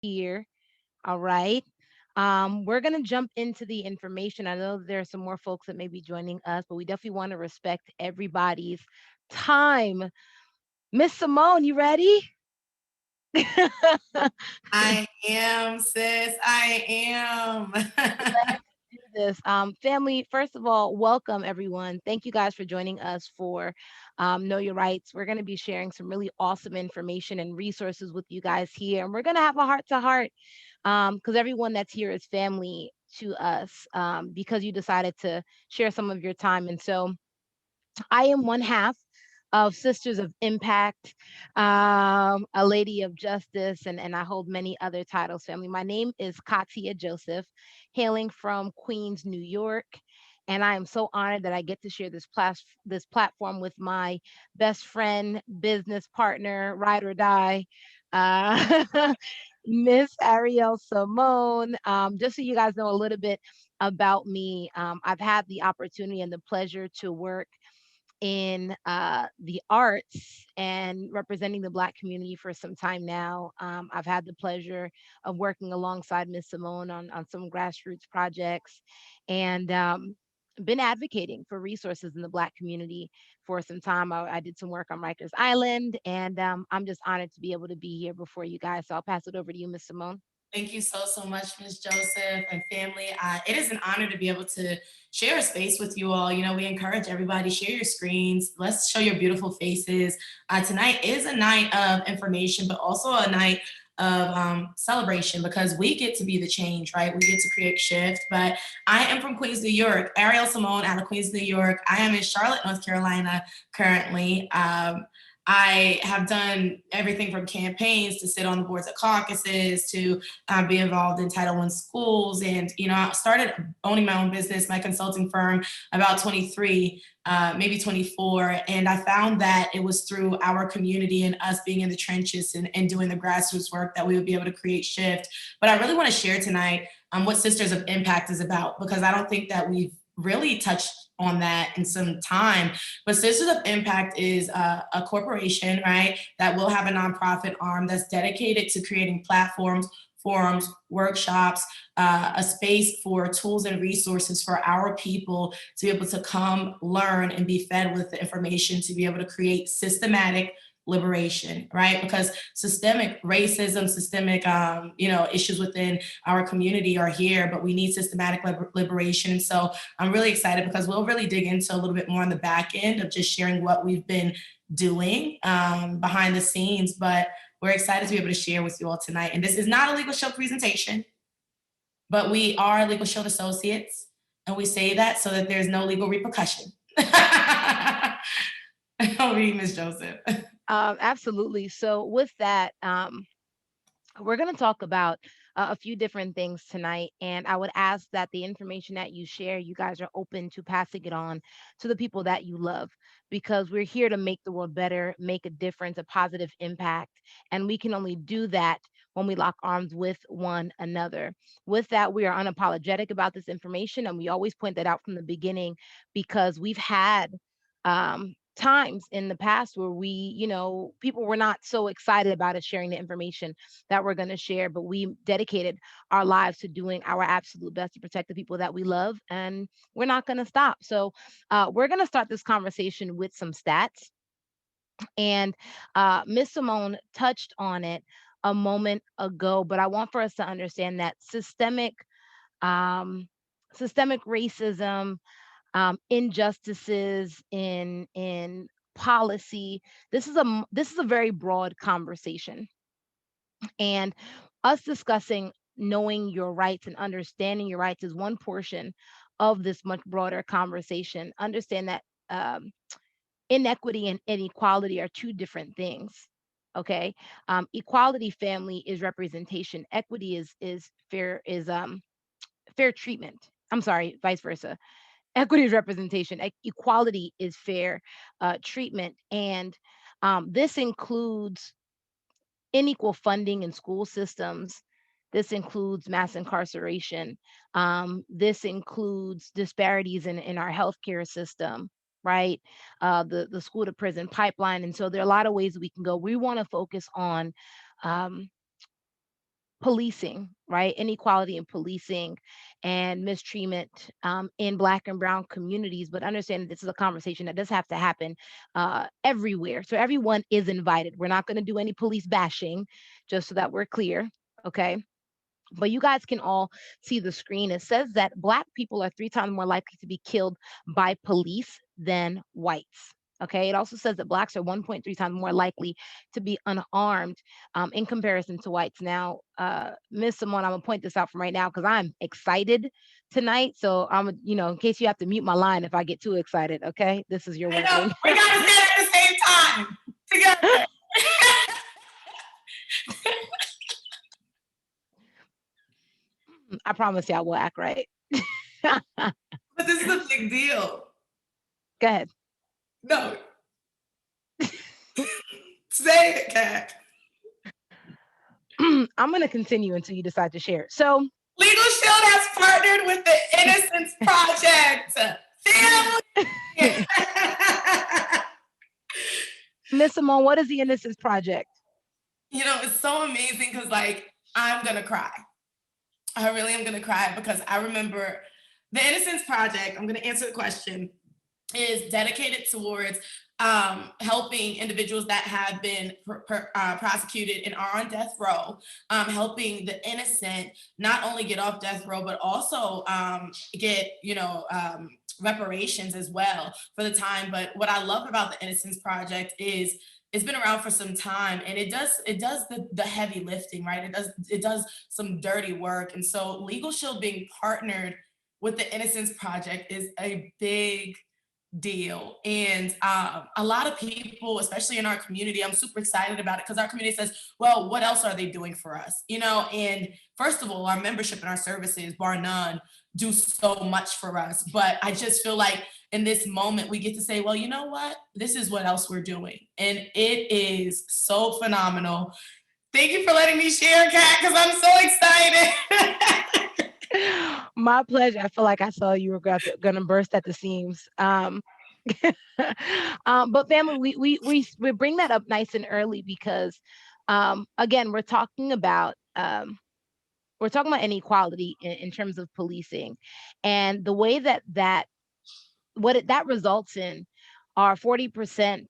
here. All right. We're going to jump into the information. I know there are some more folks that may be joining us, but we definitely want to respect everybody's time. Miss Simone, you ready? I am, sis. I am. Let's do this. Family, first of all, welcome everyone. Thank you guys for joining us for Know Your Rights. We're going to be sharing some really awesome information and resources with you guys here. And we're going to have a heart to heart because everyone that's here is family to us because you decided to share some of your time. And so, I am one half of Sisters of Impact, a lady of justice, and I hold many other titles, family. My name is Katia Joseph, hailing from Queens, New York. And I am so honored that I get to share this platform with my best friend, business partner, ride or die, uh, Miss Ariel Simone. Just so you guys know a little bit about me, I've had the opportunity and the pleasure to work in the arts and representing the Black community for some time now. I've had the pleasure of working alongside Miss Simone on some grassroots projects and been advocating for resources in the Black community for some time. I did some work on Rikers Island, and I'm just honored to be able to be here before you guys. So I'll pass it over to you, Miss Simone. Thank you so much, Miss Joseph and family. It is an honor to be able to share a space with you all. You know, we encourage everybody, share your screens. Let's show your beautiful faces. Tonight is a night of information, but also a night of celebration because we get to be the change, right? We get to create shift. But I am from Queens, New York. Ariel Simone out of Queens, New York. I am in Charlotte, North Carolina currently. I have done everything from campaigns to sit on the boards of caucuses to be involved in Title I schools. And, you know, I started owning my own business, my consulting firm, about 23, maybe 24. And I found that it was through our community and us being in the trenches and doing the grassroots work that we would be able to create shift. But I really want to share tonight what Sisters of Impact is about, because I don't think that we've really touched on that in some time. But Sisters of Impact is a corporation, right, that will have a nonprofit arm that's dedicated to creating platforms, forums, workshops, a space for tools and resources for our people to be able to come learn and be fed with the information to be able to create systematic liberation, right? Because systemic racism, systemic, issues within our community are here, but we need systematic liberation. So I'm really excited because we'll really dig into a little bit more on the back end of just sharing what we've been doing behind the scenes. But we're excited to be able to share with you all tonight. And this is not a legal show presentation, but we are legal shield associates. And we say that so that there's no legal repercussion. Over to you, Ms. Joseph. Absolutely. So with that, we're going to talk about a few different things tonight. And I would ask that the information that you share, you guys are open to passing it on to the people that you love, because we're here to make the world better, make a difference, a positive impact. And we can only do that when we lock arms with one another. With that, we are unapologetic about this information. And we always point that out from the beginning because we've had times in the past where people were not so excited about us sharing the information that we're going to share, but we dedicated our lives to doing our absolute best to protect the people that we love, and we're not going to stop. So, we're going to start this conversation with some stats, and Miss Simone touched on it a moment ago, but I want for us to understand that um, systemic racism, injustices in policy. This is a very broad conversation, and us discussing knowing your rights and understanding your rights is one portion of this much broader conversation. Understand that inequity and inequality are two different things. Okay, equality, family, is representation. Equity is fair treatment. I'm sorry, vice versa. Equity is representation. Equality is fair treatment, and this includes unequal funding in school systems. This includes mass incarceration. This includes disparities in our healthcare system, right? The school to prison pipeline. And so there are a lot of ways we can go. We want to focus on um, policing, right? Inequality in policing and mistreatment in Black and Brown communities. But understand that this is a conversation that does have to happen everywhere. So everyone is invited. We're not going to do any police bashing, just so that we're clear. Okay. But you guys can all see the screen. It says that Black people are 3 times more likely to be killed by police than whites. Okay. It also says that Blacks are 1.3 times more likely to be unarmed in comparison to whites. Now, Miss Simone, I'm going to point this out from right now because I'm excited tonight. So in case you have to mute my line if I get too excited. Okay. This is your I know. warning. We got to say it at the same time together. I promise y'all will act right. Go But this is a big deal. ahead. No. Say it, Kat. I'm going to continue until you decide to share. So, Legal Shield has partnered with the Innocence Project. Family. Miss Simone, what is the Innocence Project? It's so amazing because, like, I'm going to cry. I really am going to cry because I remember the Innocence Project, I'm going to answer the question, is dedicated towards helping individuals that have been prosecuted and are on death row, helping the innocent not only get off death row, but also get, reparations as well for the time. But what I love about the Innocence Project is it's been around for some time, and it does the heavy lifting, right? It does some dirty work. And so Legal Shield being partnered with the Innocence Project is a big deal. And a lot of people, especially in our community, I'm super excited about it because our community says, well, what else are they doing for us? And first of all, our membership and our services, bar none, do so much for us. But I just feel like in this moment, we get to say, well, you know what? This is what else we're doing. And it is so phenomenal. Thank you for letting me share, Kat, because I'm so excited. My pleasure. I feel like I saw you were going to burst at the seams. But family, we bring that up nice and early because, again, we're talking about inequality in terms of policing, and the way that results in are 40%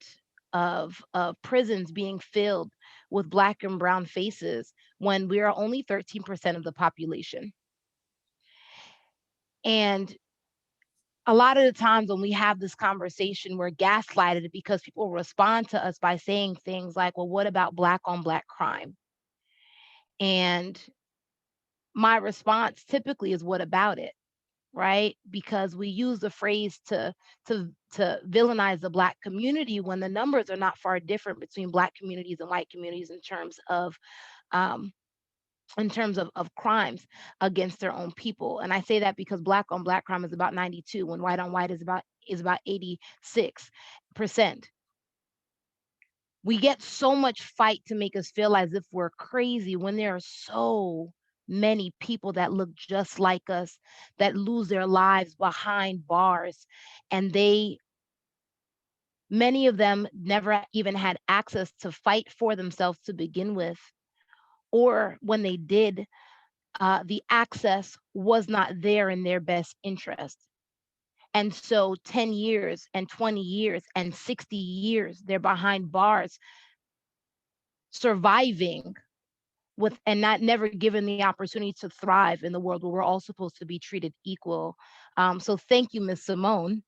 of prisons being filled with Black and Brown faces when we are only 13% of the population. And a lot of the times when we have this conversation, we're gaslighted because people respond to us by saying things like, well, what about Black on Black crime? And my response typically is, what about it? Right? Because we use the phrase to villainize the Black community when the numbers are not far different between Black communities and white communities um, in terms of crimes against their own people. And I say that because Black on Black crime is about 92, when white on white is about 86%. We get so much fight to make us feel as if we're crazy when there are so many people that look just like us that lose their lives behind bars, and many of them never even had access to fight for themselves to begin with, or when they did, the access was not there in their best interest. And so 10 years and 20 years and 60 years, they're behind bars, surviving with and not never given the opportunity to thrive in the world where we're all supposed to be treated equal. So thank you, Miss Simone,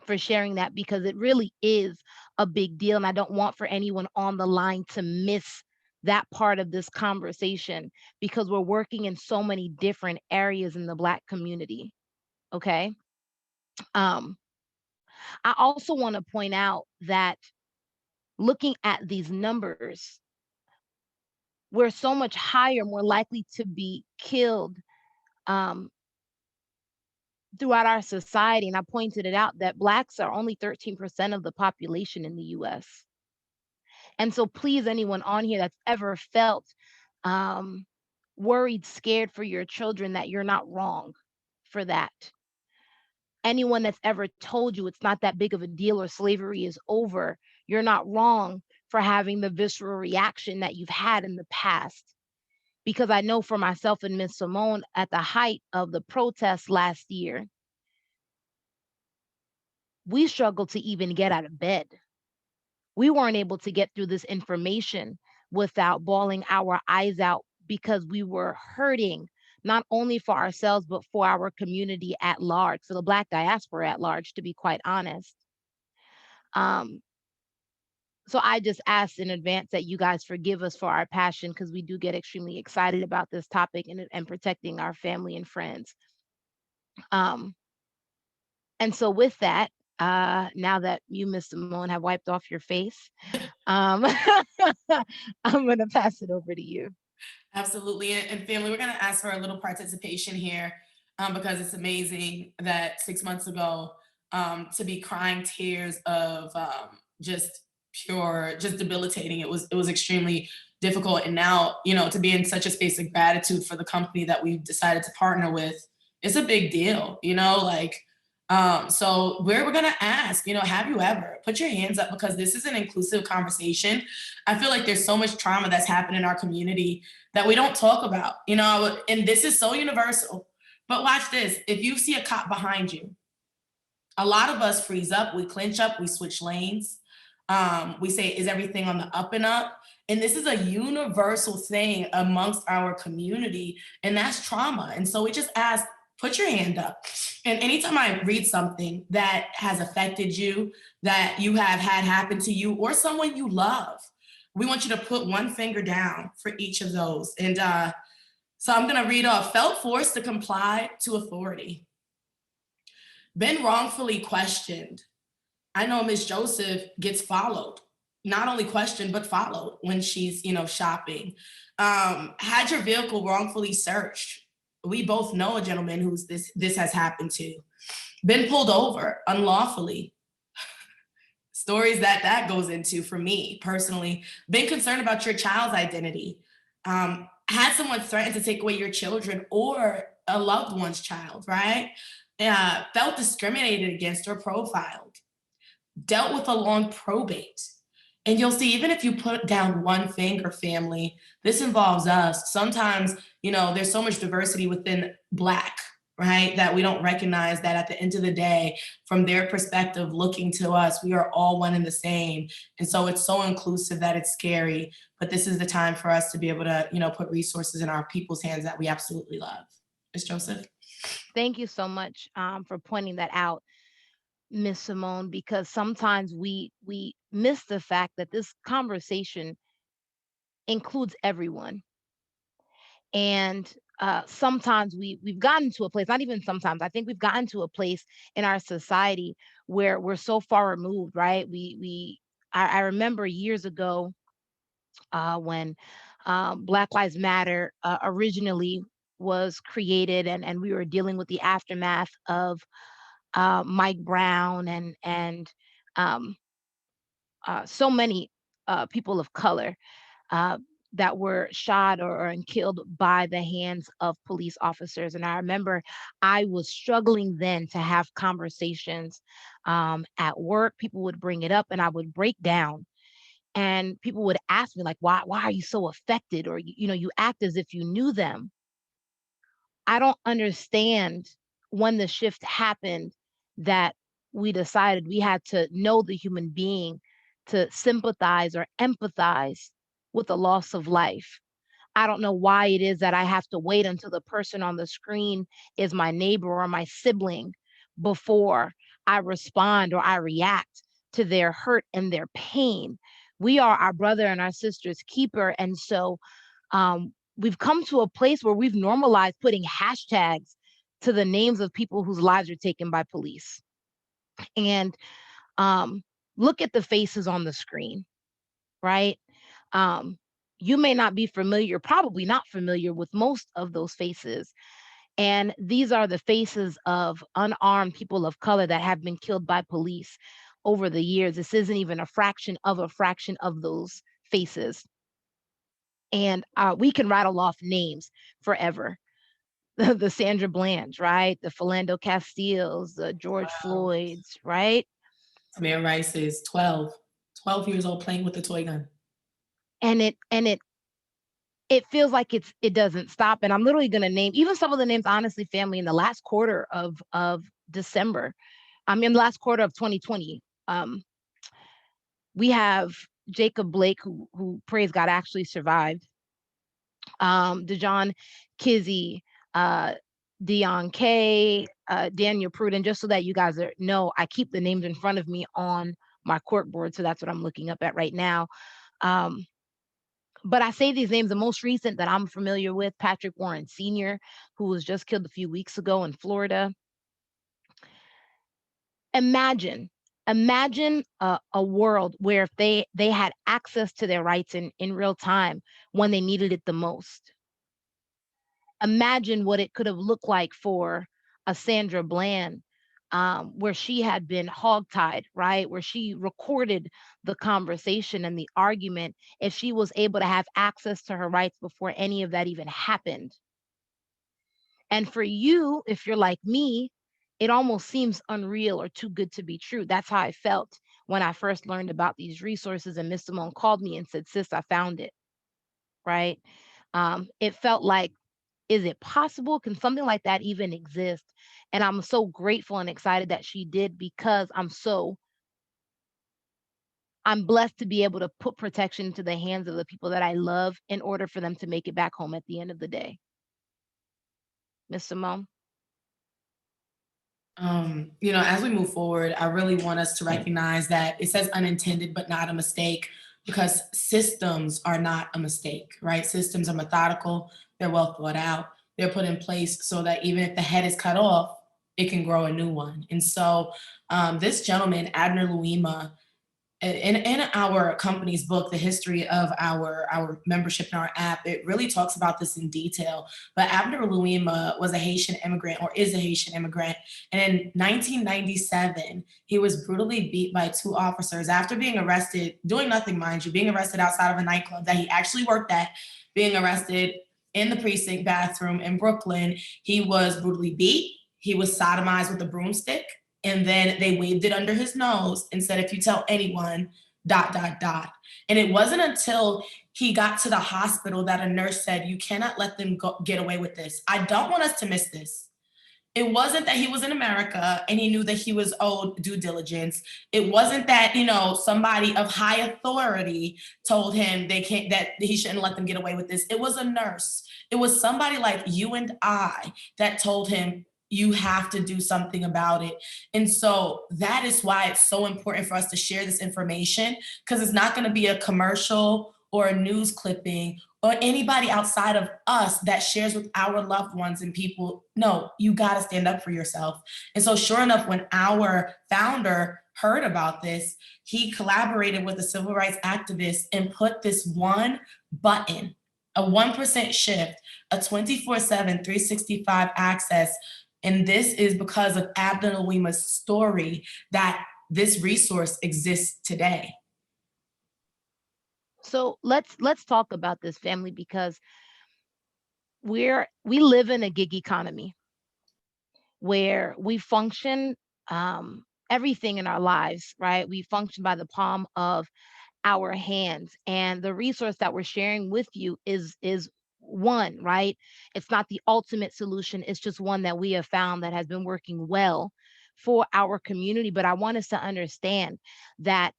for sharing that because it really is a big deal. And I don't want for anyone on the line to miss that part of this conversation because we're working in so many different areas in the Black community. Okay. Um, I also want to point out that looking at these numbers, we're so much higher, more likely to be killed um, throughout our society. And I pointed it out that Blacks are only 13% of the population in the US. And so, please, anyone on here that's ever felt um, worried, scared for your children, that you're not wrong for that. Anyone that's ever told you it's not that big of a deal or slavery is over, you're not wrong for having the visceral reaction that you've had in the past. because I know for myself and Miss Simone, at the height of the protests last year, we struggled to even get out of bed. We weren't able to get through this information without bawling our eyes out because we were hurting not only for ourselves, but for our community at large, for the Black diaspora at large, to be quite honest. Um, so I just ask in advance that you guys forgive us for our passion because we do get extremely excited about this topic and protecting our family and friends. Um, and so with that, now that you, Miss Simone, have wiped off your face, um, I'm going to pass it over to you. Absolutely. And family, we're going to ask for a little participation here, because it's amazing that 6 months ago, to be crying tears of, just pure, just debilitating. It was extremely difficult. And now, to be in such a space of gratitude for the company that we've decided to partner with, it's a big deal, like, so we're gonna ask, have you ever put your hands up, because this is an inclusive conversation. I feel like there's so much trauma that's happened in our community that we don't talk about, and this is so universal. But watch this. If you see a cop behind you, a lot of us freeze up, we clinch up, we switch lanes. We say, is everything on the up and up? And this is a universal thing amongst our community, and that's trauma. And so we just ask, put your hand up. And anytime I read something that has affected you, that you have had happen to you, or someone you love, we want you to put one finger down for each of those. And so I'm going to read off: felt forced to comply to authority, been wrongfully questioned. I know Miss Joseph gets followed, not only questioned, but followed when she's, shopping. Had your vehicle wrongfully searched. We both know a gentleman who's this has happened to. Been pulled over unlawfully. Stories that goes into for me personally. Been concerned about your child's identity. Had someone threaten to take away your children or a loved one's child, right? Felt discriminated against or profiled, dealt with a long probate. And you'll see, even if you put down one finger, family, this involves us. Sometimes, there's so much diversity within Black, right? That we don't recognize that at the end of the day, from their perspective, looking to us, we are all one and the same. And so it's so inclusive that it's scary. But this is the time for us to be able to, put resources in our people's hands that we absolutely love. Ms. Joseph? Thank you so much for pointing that out, Miss Simone, because sometimes we miss the fact that this conversation includes everyone. And sometimes we've gotten to a place, not even sometimes, I think we've gotten to a place in our society where we're so far removed, right? I remember years ago when Black Lives Matter originally was created, and we were dealing with the aftermath of Mike Brown and um, so many people of color uh, that were shot or killed by the hands of police officers. And I remember I was struggling then to have conversations at work. People would bring it up, and I would break down. And people would ask me, like, why are you so affected? Or, you act as if you knew them. I don't understand when the shift happened that we decided we had to know the human being to sympathize or empathize with the loss of life. I don't know why it is that I have to wait until the person on the screen is my neighbor or my sibling before I respond or I react to their hurt and their pain. We are our brother and our sister's keeper. And so we've come to a place where we've normalized putting hashtags to the names of people whose lives are taken by police. And um, look at the faces on the screen, right? Um, you may not be familiar, probably not familiar with most of those faces. And these are the faces of unarmed people of color that have been killed by police over the years. This isn't even a fraction of those faces. And we can rattle off names forever. The Sandra Blands, right? The Philando Castiles, the George Wow. Floyds, right? Tamir Rice is 12 years old playing with a toy gun. And it it feels like it doesn't stop. And I'm literally going to name even some of the names, honestly, family, in the last quarter of December. I'm in the last quarter of 2020. We have Jacob Blake, who praise God actually survived. Dejon Kizzy, uh, Dion K, Daniel Pruden, just so that you guys know, I keep the names in front of me on my court board. So that's what I'm looking up at right now. Um, but I say these names, the most recent that I'm familiar with, Patrick Warren Sr., who was just killed a few weeks ago in Florida. Imagine, imagine a world where if they had access to their rights in real time when they needed it the most. Imagine what it could have looked like for a Sandra Bland, where she had been hogtied, right? Where she recorded the conversation and the argument, if she was able to have access to her rights before any of that even happened. And for you, if you're like me, it almost seems unreal or too good to be true. That's how I felt when I first learned about these resources and Miss Simone called me and said, "Sis, I found it." Right? It felt like, is it possible? Can something like that even exist? And I'm so grateful and excited that she did, because I'm blessed to be able to put protection into the hands of the people that I love in order for them to make it back home at the end of the day. Miss Simone. As we move forward, I really want us to recognize that it says unintended, but not a mistake, because systems are not a mistake, right? Systems are methodical, they're well thought out, they're put in place so that even if the head is cut off, it can grow a new one. And so, this gentleman, Abner Luima, in our company's book, the history of our membership in our app, it really talks about this in detail. But Abner Louima was a Haitian immigrant, or is a Haitian immigrant, and in 1997 he was brutally beat by two officers after being arrested, doing nothing, mind you, being arrested outside of a nightclub that he actually worked at, being arrested in the precinct bathroom in Brooklyn. He was brutally beat. He was sodomized with a broomstick, and then they waved it under his nose and said, "If you tell anyone, dot, dot, dot." And it wasn't until he got to the hospital that a nurse said, "You cannot let them get away with this. I don't want us to miss this." It wasn't that he was in America and he knew that he was owed due diligence. It wasn't that, somebody of high authority told him that he shouldn't let them get away with this. It was a nurse. It was somebody like you and I that told him, "You have to do something about it." And so that is why it's so important for us to share this information, because it's not going to be a commercial or a news clipping or anybody outside of us that shares with our loved ones and people. No, you got to stand up for yourself. And so, sure enough, when our founder heard about this, he collaborated with a civil rights activist and put this one button, a 1% shift, a 24/7, 365 access. And this is because of Abdul Nawima's story that this resource exists today. So let's talk about this, family, because we live in a gig economy where we function, everything in our lives, right? We function by the palm of our hands, and the resource that we're sharing with you is one, right? It's not the ultimate solution, it's just one that we have found that has been working well for our community. But I want us to understand that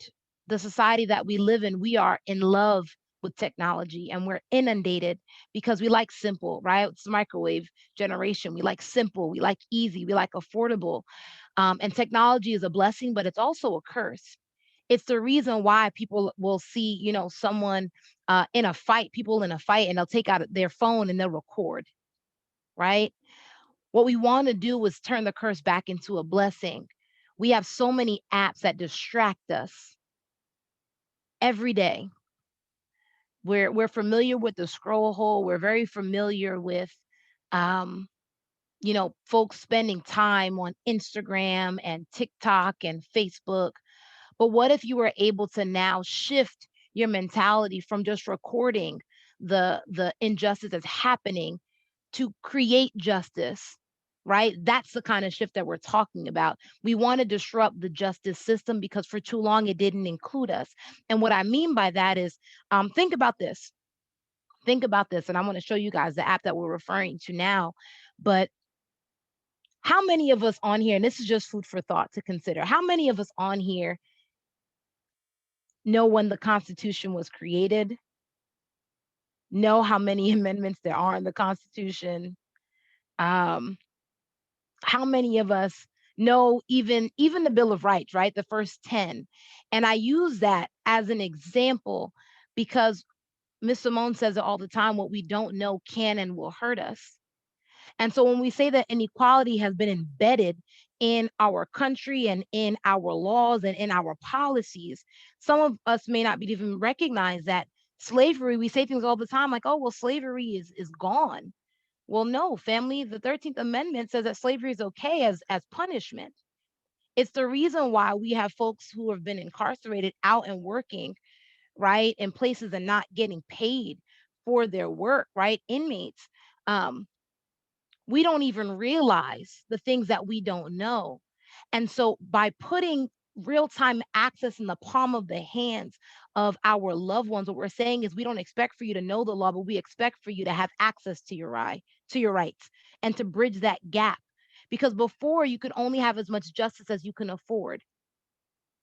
the society that we live in, we are in love with technology and we're inundated because we like simple, right? It's the microwave generation. We like simple, we like easy, we like affordable. And technology is a blessing, but it's also a curse. It's the reason why people will see, someone in a fight, people in a fight, and they'll take out their phone and they'll record, right? What we want to do is turn the curse back into a blessing. We have so many apps that distract us every day. We're familiar with the scroll hole. We're very familiar with, um, folks spending time on Instagram and TikTok and Facebook. But what if you were able to now shift your mentality from just recording the injustice that's happening to create justice, right? That's the kind of shift that we're talking about. We want to disrupt the justice system because for too long it didn't include us. And what I mean by that is, think about this. Think about this, and I'm going to show you guys the app that we're referring to now. But how many of us on here, and this is just food for thought to consider, how many of us on here know when the Constitution was created? Know how many amendments there are in the Constitution? Um, how many of us know even the Bill of Rights, right? The first 10. And I use that as an example because Miss Simone says it all the time, what we don't know can and will hurt us. And so when we say that inequality has been embedded in our country and in our laws and in our policies, some of us may not be even recognize that slavery, we say things all the time like, oh, well, slavery is gone. Well, no, family, the 13th Amendment says that slavery is okay as punishment. It's the reason why we have folks who have been incarcerated out and working, right, in places and not getting paid for their work, right? Inmates. Um, we don't even realize the things that we don't know. And so by putting real time access in the palm of the hands of our loved ones, what we're saying is we don't expect for you to know the law, but we expect for you to have access to your right, to your rights, and to bridge that gap. Because before you could only have as much justice as you can afford.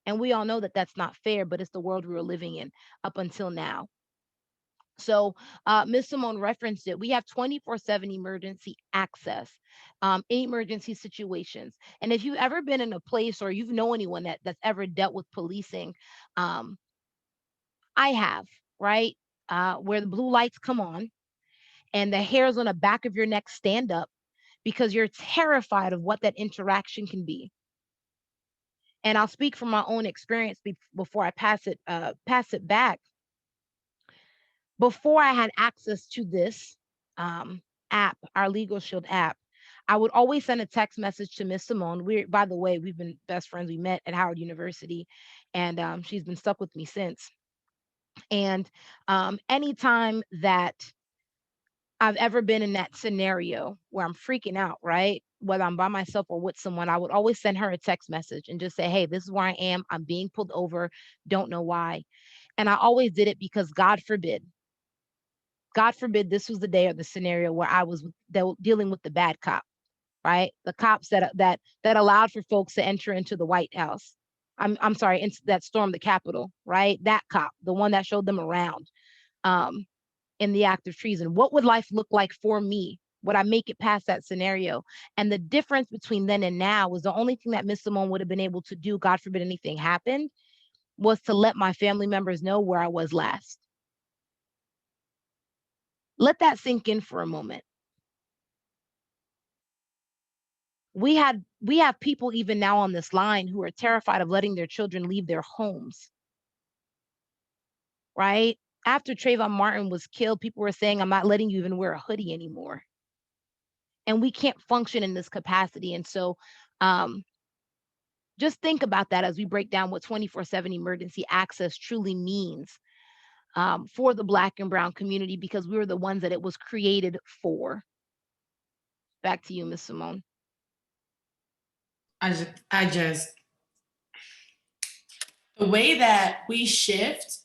And we all know that that's not fair, but it's the world we were living in up until now. So, Ms. Simone referenced it. We have 24/7 emergency access, emergency situations. And if you've ever been in a place or you've know anyone that's ever dealt with policing, um, I have, right? Where the blue lights come on and the hairs on the back of your neck stand up because you're terrified of what that interaction can be. And I'll speak from my own experience before I pass it back. Before I had access to this app, our Legal Shield app, I would always send a text message to Miss Simone. By the way, we've been best friends. We met at Howard University, and she's been stuck with me since. And anytime that I've ever been in that scenario where I'm freaking out, right? Whether I'm by myself or with someone, I would always send her a text message and just say, hey, this is where I am. I'm being pulled over. Don't know why. And I always did it because God forbid this was the day or the scenario where I was dealing with the bad cop, right? The cops that allowed for folks to enter into the White House. I'm sorry, that stormed the Capitol, right? That cop, the one that showed them around um, in the act of treason. What would life look like for me? Would I make it past that scenario? And the difference between then and now was the only thing that Miss Simone would have been able to do, God forbid anything happened, was to let my family members know where I was last. Let that sink in for a moment. We have people even now on this line who are terrified of letting their children leave their homes, right? After Trayvon Martin was killed, people were saying, I'm not letting you even wear a hoodie anymore. And we can't function in this capacity. And so um, just think about that as we break down what 24/7 emergency access truly means for the Black and Brown community, because we were the ones that it was created for. Back to you, Miss Simone. I just the way that we shift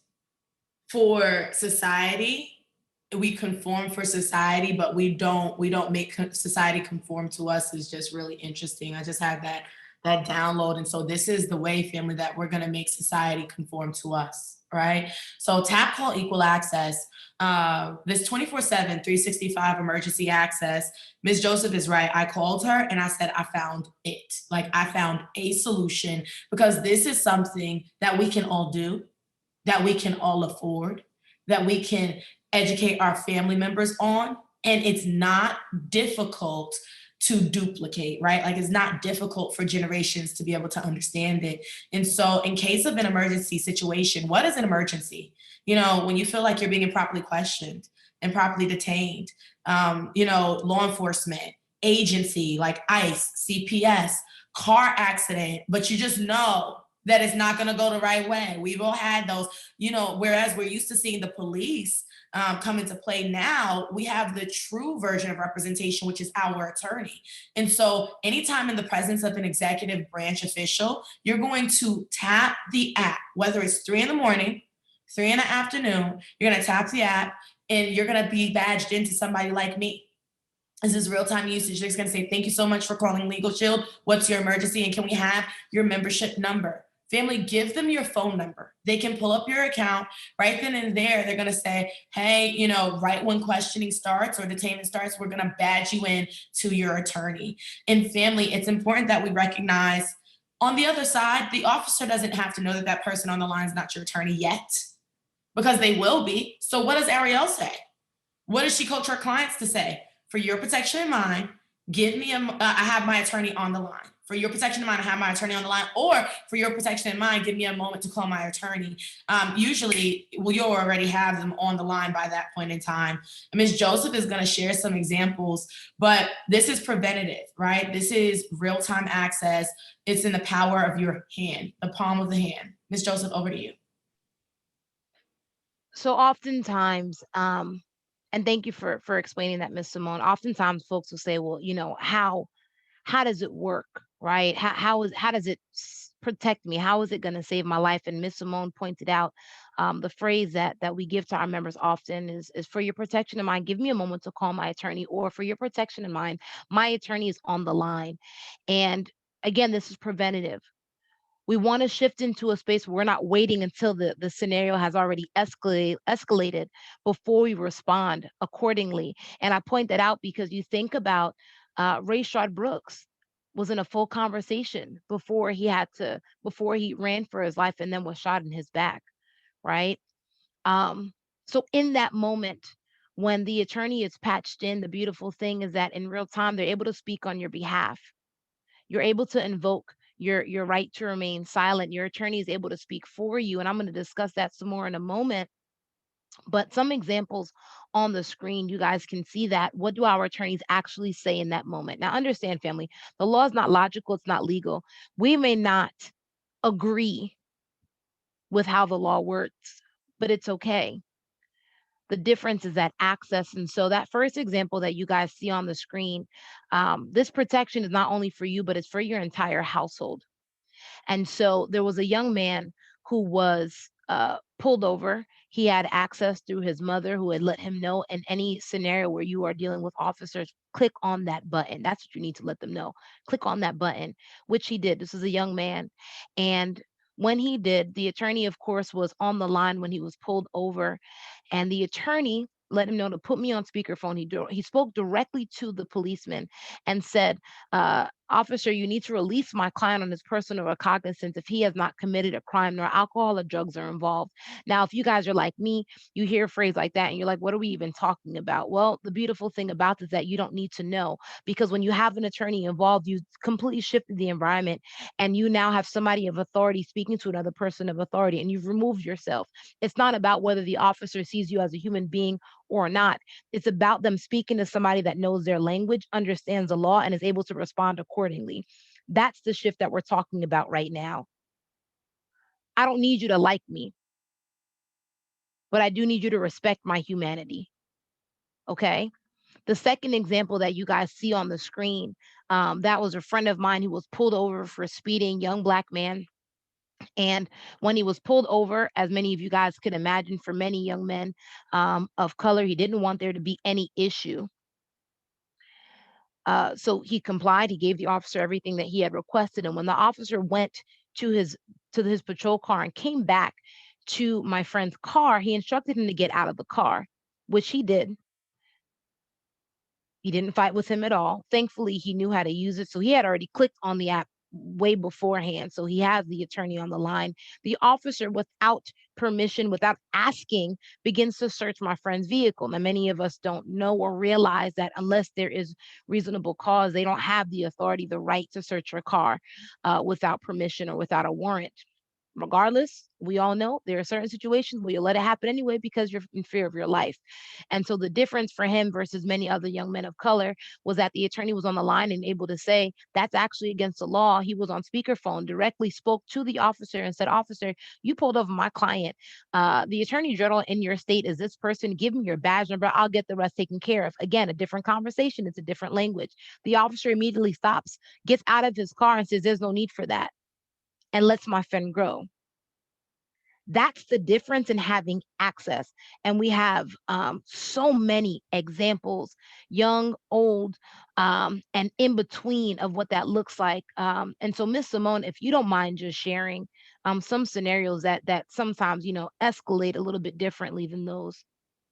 for society, we conform for society, but we don't make society conform to us is just really interesting. I just had that download, and so this is the way, family, that we're going to make society conform to us, right? So tap, call, equal access. This 24/7 365 emergency access. Ms. Joseph is right. I called her and I said I found it, like I found a solution, because this is something that we can all do, that we can all afford, that we can educate our family members on. And it's not difficult to duplicate, right? Like, it's not difficult for generations to be able to understand it. And so, in case of an emergency situation, what is an emergency? When you feel like you're being improperly questioned, improperly detained, law enforcement, agency like ICE, CPS, car accident, but you just know that it's not going to go the right way. We've all had those, whereas we're used to seeing the police come into play. Now we have the true version of representation, which is our attorney. And so anytime in the presence of an executive branch official, you're going to tap the app, whether it's 3 in the morning, 3 in the afternoon, you're going to tap the app and you're going to be badged into somebody like me. This is real time usage. They're going to say, thank you so much for calling Legal Shield. What's your emergency? And can we have your membership number? Family, give them your phone number. They can pull up your account right then and there. They're going to say, hey, right when questioning starts or detainment starts, we're going to badge you in to your attorney. And family, it's important that we recognize on the other side, the officer doesn't have to know that that person on the line is not your attorney yet, because they will be. So what does Ariel say? What does she coach her clients to say? For your protection in mind, I have my attorney on the line. For your protection in mind, I have my attorney on the line. Or for your protection in mind, give me a moment to call my attorney. Usually, you'll already have them on the line by that point in time. Ms. Joseph is going to share some examples, but this is preventative, right? This is real-time access. It's in the power of your hand, the palm of the hand. Ms. Joseph, over to you. So oftentimes, and thank you for explaining that, Miss Simone. Oftentimes, folks will say, "Well, how does it work, right? How does it protect me? How is it going to save my life?" And Miss Simone pointed out the phrase that we give to our members often is for your protection in mind. Give me a moment to call my attorney, or for your protection in mind, my attorney is on the line. And again, this is preventative. We want to shift into a space where we're not waiting until the scenario has already escalated before we respond accordingly. And I point that out because you think about Rayshard Brooks was in a full conversation before he ran for his life and then was shot in his back, right? Um, so in that moment, when the attorney is patched in, the beautiful thing is that in real time, they're able to speak on your behalf. You're able to invoke your right to remain silent. Your attorney is able to speak for you, and I'm going to discuss that some more in a moment. But some examples on the screen, you guys can see that. What do our attorneys actually say in that moment? Now, understand, family, the law is not logical, it's not legal. We may not agree with how the law works, but it's okay. The difference is that access. And so, that first example that you guys see on the screen, this protection is not only for you, but it's for your entire household. And so there was a young man who was pulled over. He had access through his mother, who had let him know in any scenario where you are dealing with officers, click on that button. That's what you need to let them know. Click on that button, which he did. This is a young man. And when he did, the attorney, of course, was on the line when he was pulled over. And the attorney let him know to put me on speakerphone. He spoke directly to the policeman and said, officer, you need to release my client on his personal recognizance if he has not committed a crime nor alcohol or drugs are involved. Now, if you guys are like me, you hear a phrase like that and you're like, what are we even talking about? Well, the beautiful thing about this is that you don't need to know, because when you have an attorney involved, you completely shifted the environment and you now have somebody of authority speaking to another person of authority, and you've removed yourself. It's not about whether the officer sees you as a human being or not. It's about them speaking to somebody that knows their language, understands the law, and is able to respond accordingly. That's the shift that we're talking about right now. I don't need you to like me, but I do need you to respect my humanity. Okay. The second example that you guys see on the screen, that was a friend of mine who was pulled over for speeding, young Black man. And when he was pulled over, as many of you guys could imagine, for many young men of color, he didn't want there to be any issue. So he complied. He gave the officer everything that he had requested. And when the officer went to his patrol car and came back to my friend's car, he instructed him to get out of the car, which he did. He didn't fight with him at all. Thankfully, he knew how to use it. So he had already clicked on the app way beforehand. So he has the attorney on the line. The officer, without permission, without asking, begins to search my friend's vehicle. Now, many of us don't know or realize that unless there is reasonable cause, they don't have the authority, the right to search your car without permission or without a warrant. Regardless, we all know there are certain situations where you let it happen anyway because you're in fear of your life. And so the difference for him versus many other young men of color was that the attorney was on the line and able to say, that's actually against the law. He was on speakerphone, directly spoke to the officer and said, officer, you pulled over my client. The attorney general in your state is this person. Give me your badge number. I'll get the rest taken care of. Again, a different conversation. It's a different language. The officer immediately stops, gets out of his car and says, there's no need for that, and lets my friend grow. That's the difference in having access. And we have so many examples, young, old, and in between of what that looks like. And so, Miss Simone, if you don't mind just sharing some scenarios that sometimes, escalate a little bit differently than those.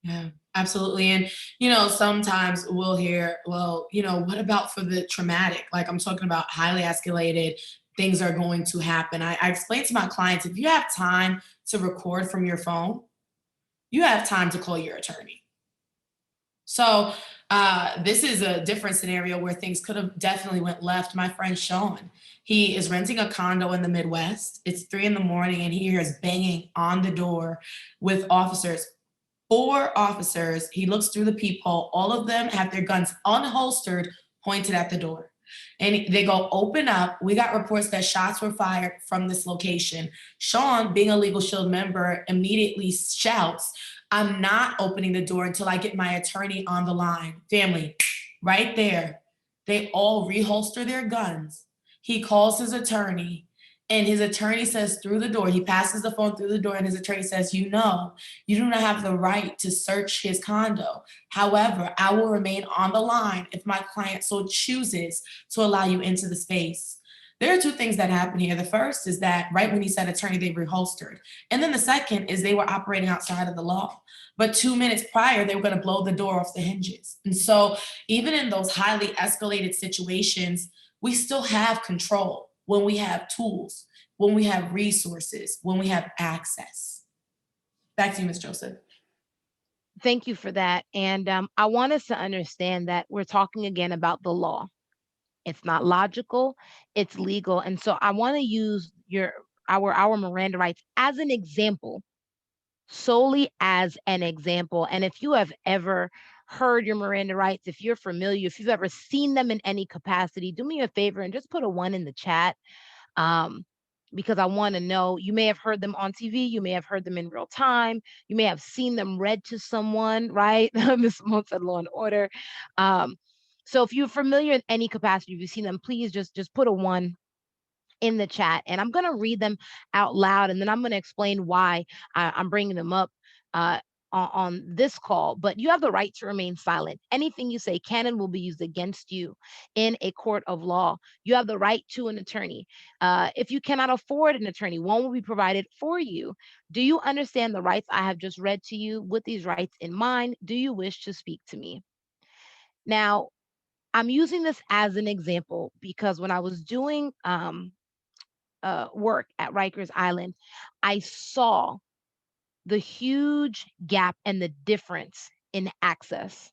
Yeah, absolutely. And, sometimes we'll hear, well, what about for the traumatic? Like I'm talking about highly escalated things are going to happen. I explain to my clients, if you have time to record from your phone, you have time to call your attorney. So this is a different scenario where things could have definitely went left. My friend Sean, he is renting a condo in the Midwest. It's 3 in the morning and he hears banging on the door with officers, 4 officers. He looks through the peephole. All of them have their guns unholstered, pointed at the door. And they go, open up. We got reports that shots were fired from this location. Sean, being a Legal Shield member, immediately shouts, I'm not opening the door until I get my attorney on the line. Family, right there. They all reholster their guns. He calls his attorney, and his attorney says through the door, he passes the phone through the door, and his attorney says, you do not have the right to search his condo. However, I will remain on the line if my client so chooses to allow you into the space. There are two things that happen here. The first is that right when he said attorney, they reholstered. And then the second is they were operating outside of the law. But 2 minutes prior, they were going to blow the door off the hinges. And so, even in those highly escalated situations, we still have control when we have tools, when we have resources, when we have access. Back to you, Ms. Joseph. Thank you for that. And I want us to understand that we're talking again about the law. It's not logical, it's legal. And so I want to use our Miranda rights as an example, solely as an example. And if you have ever heard your Miranda rights, if you're familiar, if you've ever seen them in any capacity, do me a favor and just put a one in the chat. Um, because I want to know, you may have heard them on TV, you may have heard them in real time, you may have seen them read to someone, right? Miss Simone said Law and Order. Um, so if you're familiar in any capacity, if you've seen them, please just put a one in the chat, and I'm going to read them out loud, and then I'm going to explain why I'm bringing them up uh, on this call. But you have the right to remain silent. Anything you say can and will be used against you in a court of law. You have the right to an attorney. If you cannot afford an attorney, one will be provided for you. Do you understand the rights I have just read to you? With these rights in mind, do you wish to speak to me? Now, I'm using this as an example because when I was doing work at Rikers Island, I saw the huge gap and the difference in access.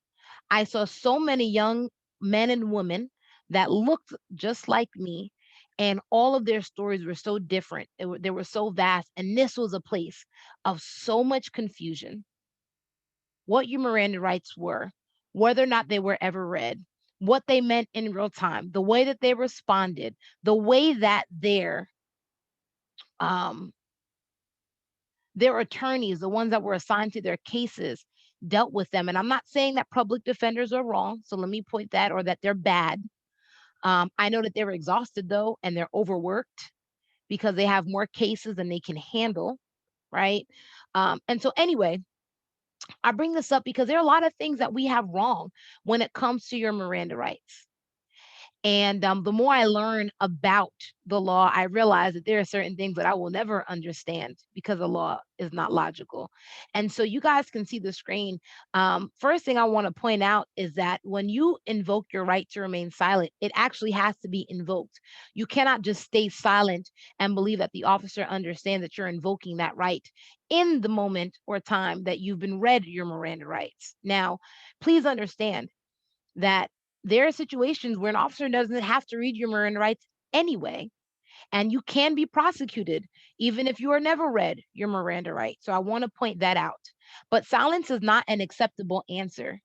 I saw so many young men and women that looked just like me, and all of their stories were so different. They were so vast. And this was a place of so much confusion. What your Miranda rights were, whether or not they were ever read, what they meant in real time, the way that they responded, the way that um, their attorneys, the ones that were assigned to their cases, dealt with them. And I'm not saying that public defenders are wrong. So let me point that, or that they're bad. I know that they're exhausted though, and they're overworked because they have more cases than they can handle. Right. And so, anyway, I bring this up because there are a lot of things that we have wrong when it comes to your Miranda rights. And the more I learn about the law, I realize that there are certain things that I will never understand because the law is not logical. And so you guys can see the screen. First thing I want to point out is that when you invoke your right to remain silent, it actually has to be invoked. You cannot just stay silent and believe that the officer understands that you're invoking that right in the moment or time that you've been read your Miranda rights. Now, please understand that there are situations where an officer doesn't have to read your Miranda rights anyway, and you can be prosecuted even if you are never read your Miranda rights. So I want to point that out. But silence is not an acceptable answer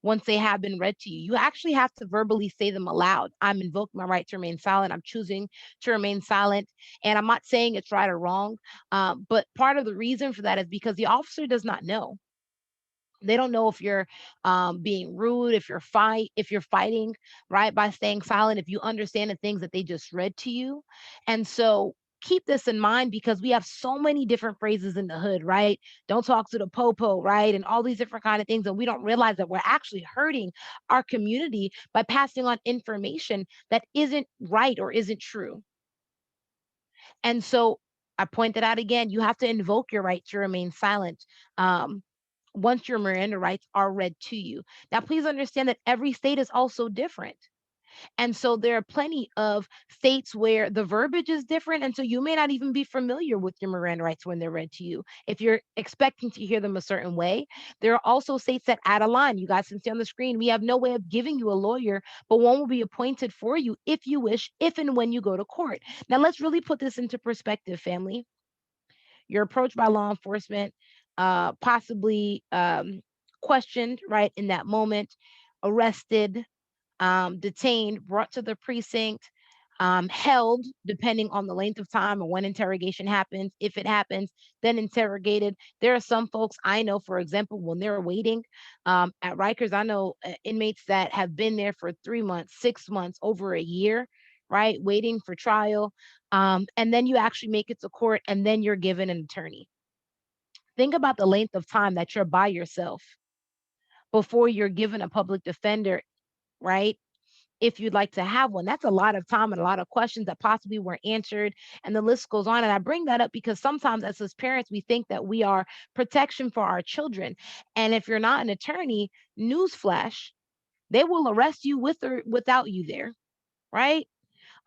once they have been read to you. You actually have to verbally say them aloud. I'm invoking my right to remain silent. I'm choosing to remain silent. And I'm not saying it's right or wrong, but part of the reason for that is because the officer does not know. They don't know if you're being rude, if you're fighting, right, by staying silent, if you understand the things that they just read to you. And so keep this in mind because we have so many different phrases in the hood, right? Don't talk to the popo, right? And all these different kind of things. And we don't realize that we're actually hurting our community by passing on information that isn't right or isn't true. And so I pointed out again, you have to invoke your right to remain silent. Um, once your Miranda rights are read to you. Now, please understand that every state is also different. And so there are plenty of states where the verbiage is different. And so you may not even be familiar with your Miranda rights when they're read to you. If you're expecting to hear them a certain way, there are also states that add a line. You guys can see on the screen, we have no way of giving you a lawyer, but one will be appointed for you if you wish, if and when you go to court. Now, let's really put this into perspective, family. You're approached by law enforcement, possibly questioned right in that moment, arrested, detained, brought to the precinct, held, depending on the length of time or when interrogation happens. If it happens, then interrogated. There are some folks I know, for example, when they're waiting at Rikers, I know inmates that have been there for 3 months, 6 months, over a year, right, waiting for trial. And then you actually make it to court, and then you're given an attorney. Think about the length of time that you're by yourself before you're given a public defender, right? If you'd like to have one. That's a lot of time and a lot of questions that possibly weren't answered. And the list goes on. And I bring that up because sometimes as parents, we think that we are protection for our children. And if you're not an attorney, newsflash, they will arrest you with or without you there, right?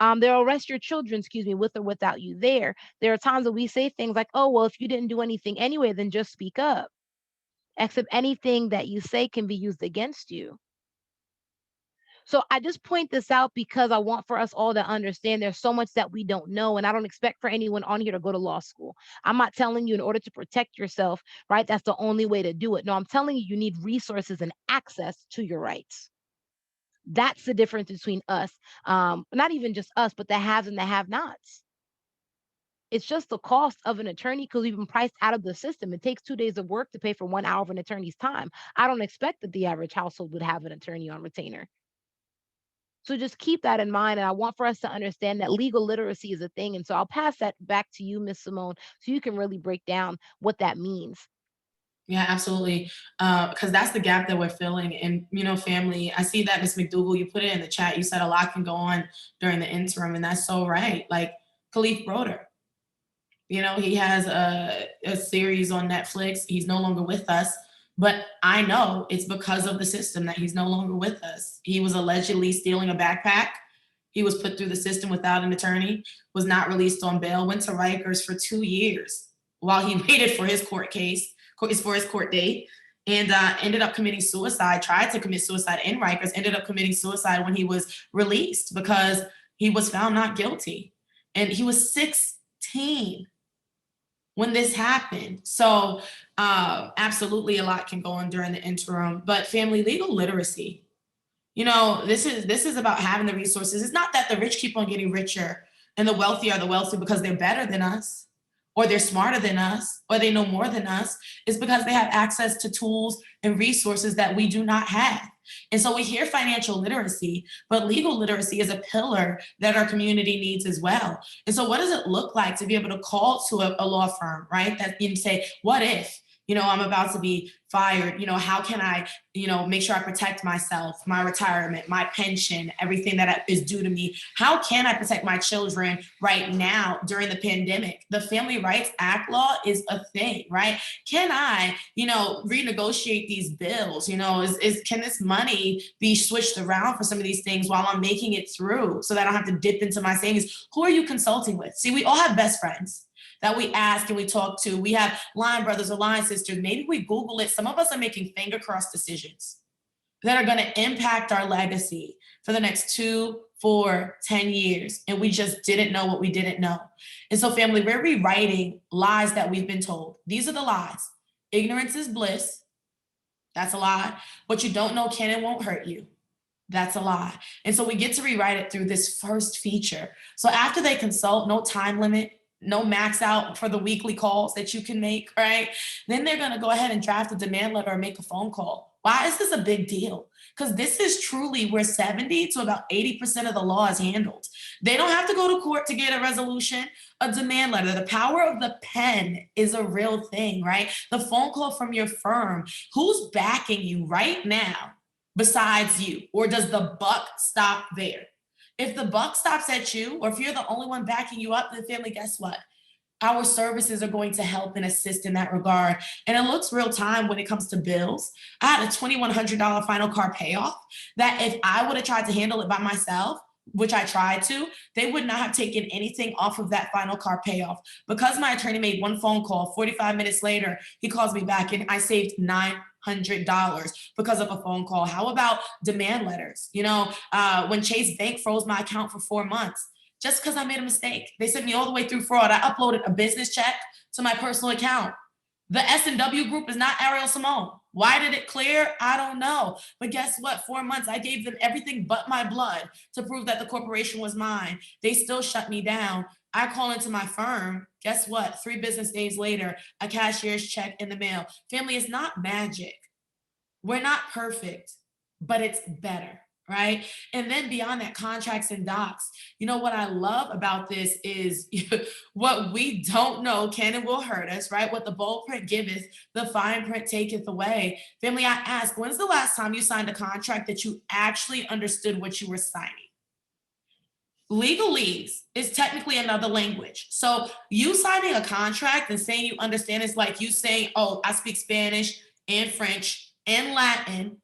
They'll arrest your children, excuse me, with or without you there. There are times that we say things like, oh, well, if you didn't do anything anyway, then just speak up. Except anything that you say can be used against you. So I just point this out because I want for us all to understand there's so much that we don't know. And I don't expect for anyone on here to go to law school. I'm not telling you in order to protect yourself, right? That's the only way to do it. No, I'm telling you, you need resources and access to your rights. That's the difference between us, not even just us, but the haves and the have nots. It's just the cost of an attorney because we've been priced out of the system. It takes 2 days of work to pay for 1 hour of an attorney's time. I don't expect that the average household would have an attorney on retainer. So just keep that in mind. And I want for us to understand that legal literacy is a thing. And so I'll pass that back to you, Miss Simone, so you can really break down what that means. Yeah, absolutely. Because that's the gap that we're filling. And, family, I see that, Miss McDougal, you put it in the chat. You said a lot can go on during the interim, and that's so right. Like Khalif Broder, he has a series on Netflix. He's no longer with us, but I know it's because of the system that he's no longer with us. He was allegedly stealing a backpack. He was put through the system without an attorney, was not released on bail, went to Rikers for 2 years while he waited for his court case, for his court date, and ended up committing suicide, tried to commit suicide in Rikers, ended up committing suicide when he was released because he was found not guilty. And he was 16 when this happened. So absolutely a lot can go on during the interim. But family legal literacy, this is about having the resources. It's not that the rich keep on getting richer and the wealthy are the wealthy because they're better than us or they're smarter than us or they know more than us. It's because they have access to tools and resources that we do not have. And so we hear financial literacy, but legal literacy is a pillar that our community needs as well. And so what does it look like to be able to call to a law firm, right? That you say, what if, I'm about to be fired, how can I, make sure I protect myself, my retirement, my pension, everything that is due to me? How can I protect my children right now during the pandemic? The Family Rights Act law is a thing, right? Can I, renegotiate these bills? Can this money be switched around for some of these things while I'm making it through so that I don't have to dip into my savings? Who are you consulting with? See, we all have best friends that we ask and we talk to. We have line brothers or line sisters. Maybe we Google it. Some of us are making finger crossed decisions that are going to impact our legacy for the next 2, 4, 10 years. And we just didn't know what we didn't know. And so, family, we're rewriting lies that we've been told. These are the lies. Ignorance is bliss. That's a lie. What you don't know can and won't hurt you. That's a lie. And so we get to rewrite it through this first feature. So after they consult, no time limit, no max out for the weekly calls that you can make, right? Then they're going to go ahead and draft a demand letter or make a phone call. Why is this a big deal? Because this is truly where 70 to about 80% of the law is handled. They don't have to go to court to get a resolution, a demand letter. The power of the pen is a real thing, right? The phone call from your firm. Who's backing you right now besides you? Or does the buck stop there? If the buck stops at you, or if you're the only one backing you up, then family, guess what? Our services are going to help and assist in that regard. And it looks real time when it comes to bills. I had a $2,100 final car payoff that if I would have tried to handle it by myself, which I tried to, they would not have taken anything off of that final car payoff. Because my attorney made one phone call, 45 minutes later, he calls me back and I saved $900 because of a phone call. How about demand letters? When Chase Bank froze my account for 4 months, just because I made a mistake. They sent me all the way through fraud. I uploaded a business check to my personal account. The S&W group is not Ariel Simone. Why did it clear? I don't know. But guess what? 4 months, I gave them everything but my blood to prove that the corporation was mine. They still shut me down. I call into my firm. Guess what? 3 business days later, a cashier's check in the mail. Family, is not magic. We're not perfect, but it's better, right? And then beyond that, contracts and docs. What I love about this is what we don't know can and will hurt us, right? What the bold print giveth, the fine print taketh away. Family, I ask, when's the last time you signed a contract that you actually understood what you were signing? Legalese is technically another language. So you signing a contract and saying you understand is like you saying, oh, I speak Spanish and French and Latin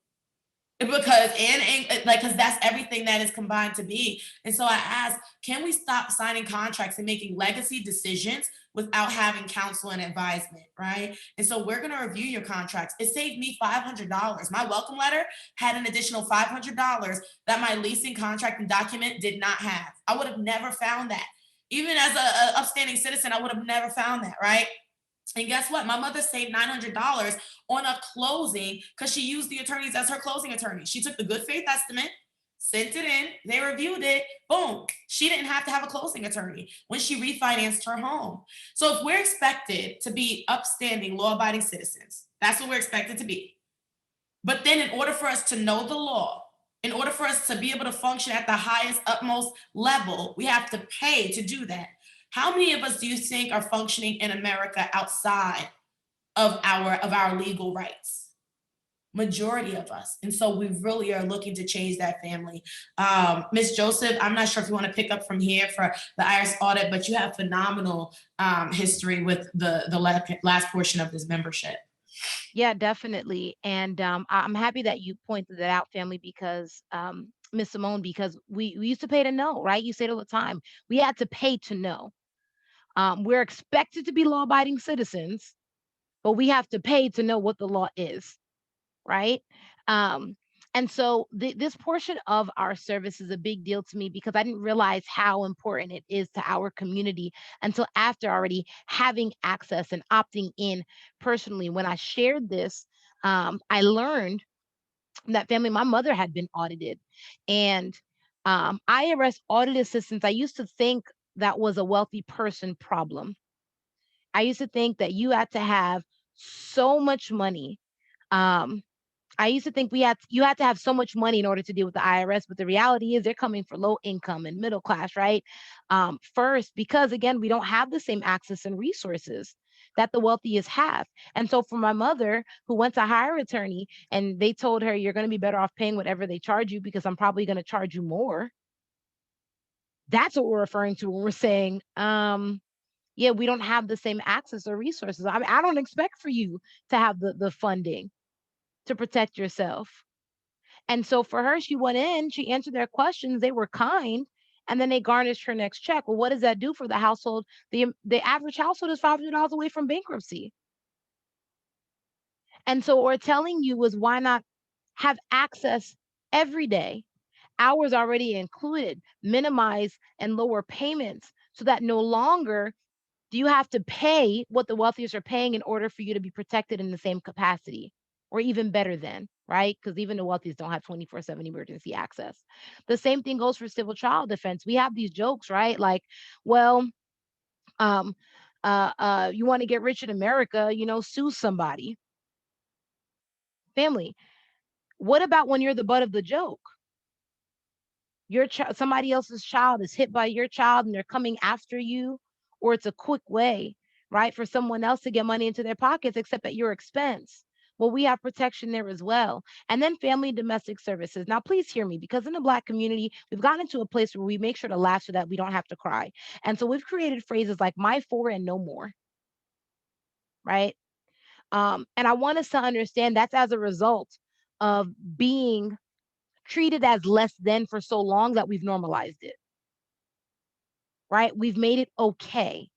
because that's everything that is combined to be. And so I ask, can we stop signing contracts and making legacy decisions without having counsel and advisement, right? And so we're going to review your contracts. It saved me $500. My welcome letter had an additional $500 that my leasing contract and document did not have. I would have never found that. Even as a upstanding citizen, I would have never found that, right? And guess what? My mother saved $900 on a closing because she used the attorneys as her closing attorney. She took the good faith estimate, sent it in, they reviewed it, boom. She didn't have to have a closing attorney when she refinanced her home. So if we're expected to be upstanding, law abiding citizens, that's what we're expected to be. But then, in order for us to know the law, in order for us to be able to function at the highest, utmost level, we have to pay to do that. How many of us do you think are functioning in America outside of our legal rights? Majority of us. And so we really are looking to change that, family. Ms. Joseph, I'm not sure if you want to pick up from here for the IRS audit, but you have phenomenal history with the last portion of this membership. Yeah, definitely. And I'm happy that you pointed that out, family, because Miss Simone, because we used to pay to know, right? You say it all the time. We had to pay to know. We're expected to be law-abiding citizens, but we have to pay to know what the law is, right? Um, and so this portion of our service is a big deal to me because I didn't realize how important it is to our community until after already having access and opting in personally. When I shared this, I learned that family, my mother had been audited, and IRS audit assistance. I used to think that was a wealthy person problem. I used to think that you had to have so much money. Um, I used to think you had to have so much money in order to deal with the IRS, but the reality is they're coming for low income and middle class, right? First, because again, we don't have the same access and resources that the wealthiest have. And so for my mother, who went to hire attorney and they told her you're going to be better off paying whatever they charge you because I'm probably going to charge you more. That's what we're referring to when we're saying, yeah, we don't have the same access or resources. I mean, I don't expect for you to have the funding to protect yourself. And so for her, she went in, she answered their questions, they were kind, and then they garnished her next check. Well, what does that do for the household? The average household is $500 away from bankruptcy. And so what we're telling you is why not have access every day, hours already included, minimize and lower payments so that no longer do you have to pay what the wealthiest are paying in order for you to be protected in the same capacity or even better than, right? Because even the wealthiest don't have 24/7 emergency access. The same thing goes for civil trial defense. We have these jokes, right? Like, well, um, you want to get rich in America, sue somebody. Family. What about when you're the butt of the joke? Your child, somebody else's child is hit by your child and they're coming after you, or it's a quick way, right, for someone else to get money into their pockets, except at your expense. Well, we have protection there as well. And then family and domestic services. Now, please hear me, because in the Black community, we've gotten to a place where we make sure to laugh so that we don't have to cry. And so we've created phrases like my four and no more, right? And I want us to understand that's as a result of being treated as less than for so long that we've normalized it, right? We've made it okay.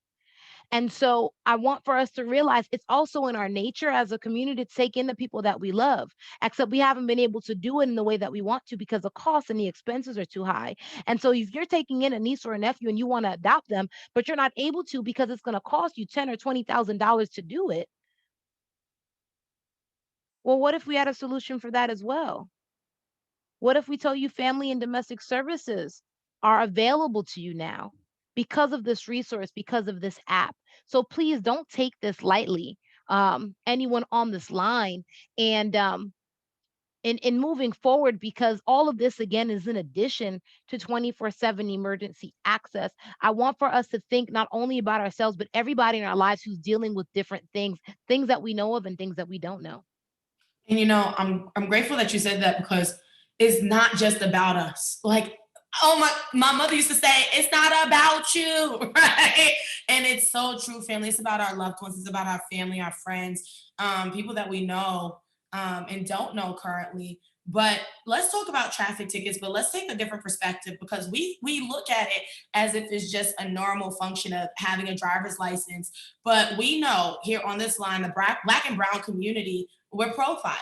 And so I want for us to realize it's also in our nature as a community to take in the people that we love, except we haven't been able to do it in the way that we want to because the costs and the expenses are too high. And so if you're taking in a niece or a nephew and you want to adopt them, but you're not able to because it's going to cost you ten or $20,000 to do it, well, what if we had a solution for that as well? What if we tell you family and domestic services are available to you now because of this resource, because of this app? So please don't take this lightly. Anyone on this line, and in moving forward, because all of this again is in addition to 24/7 emergency access. I want for us to think not only about ourselves, but everybody in our lives who's dealing with different things, things that we know of and things that we don't know. And I'm grateful that you said that because it's not just about us. Like, oh my mother used to say, it's not about you, right? And it's so true, family. It's about our loved ones, it's about our family, our friends, people that we know and don't know currently. But let's talk about traffic tickets, but let's take a different perspective because we look at it as if it's just a normal function of having a driver's license. But we know here on this line, the black and brown community, we're profiled.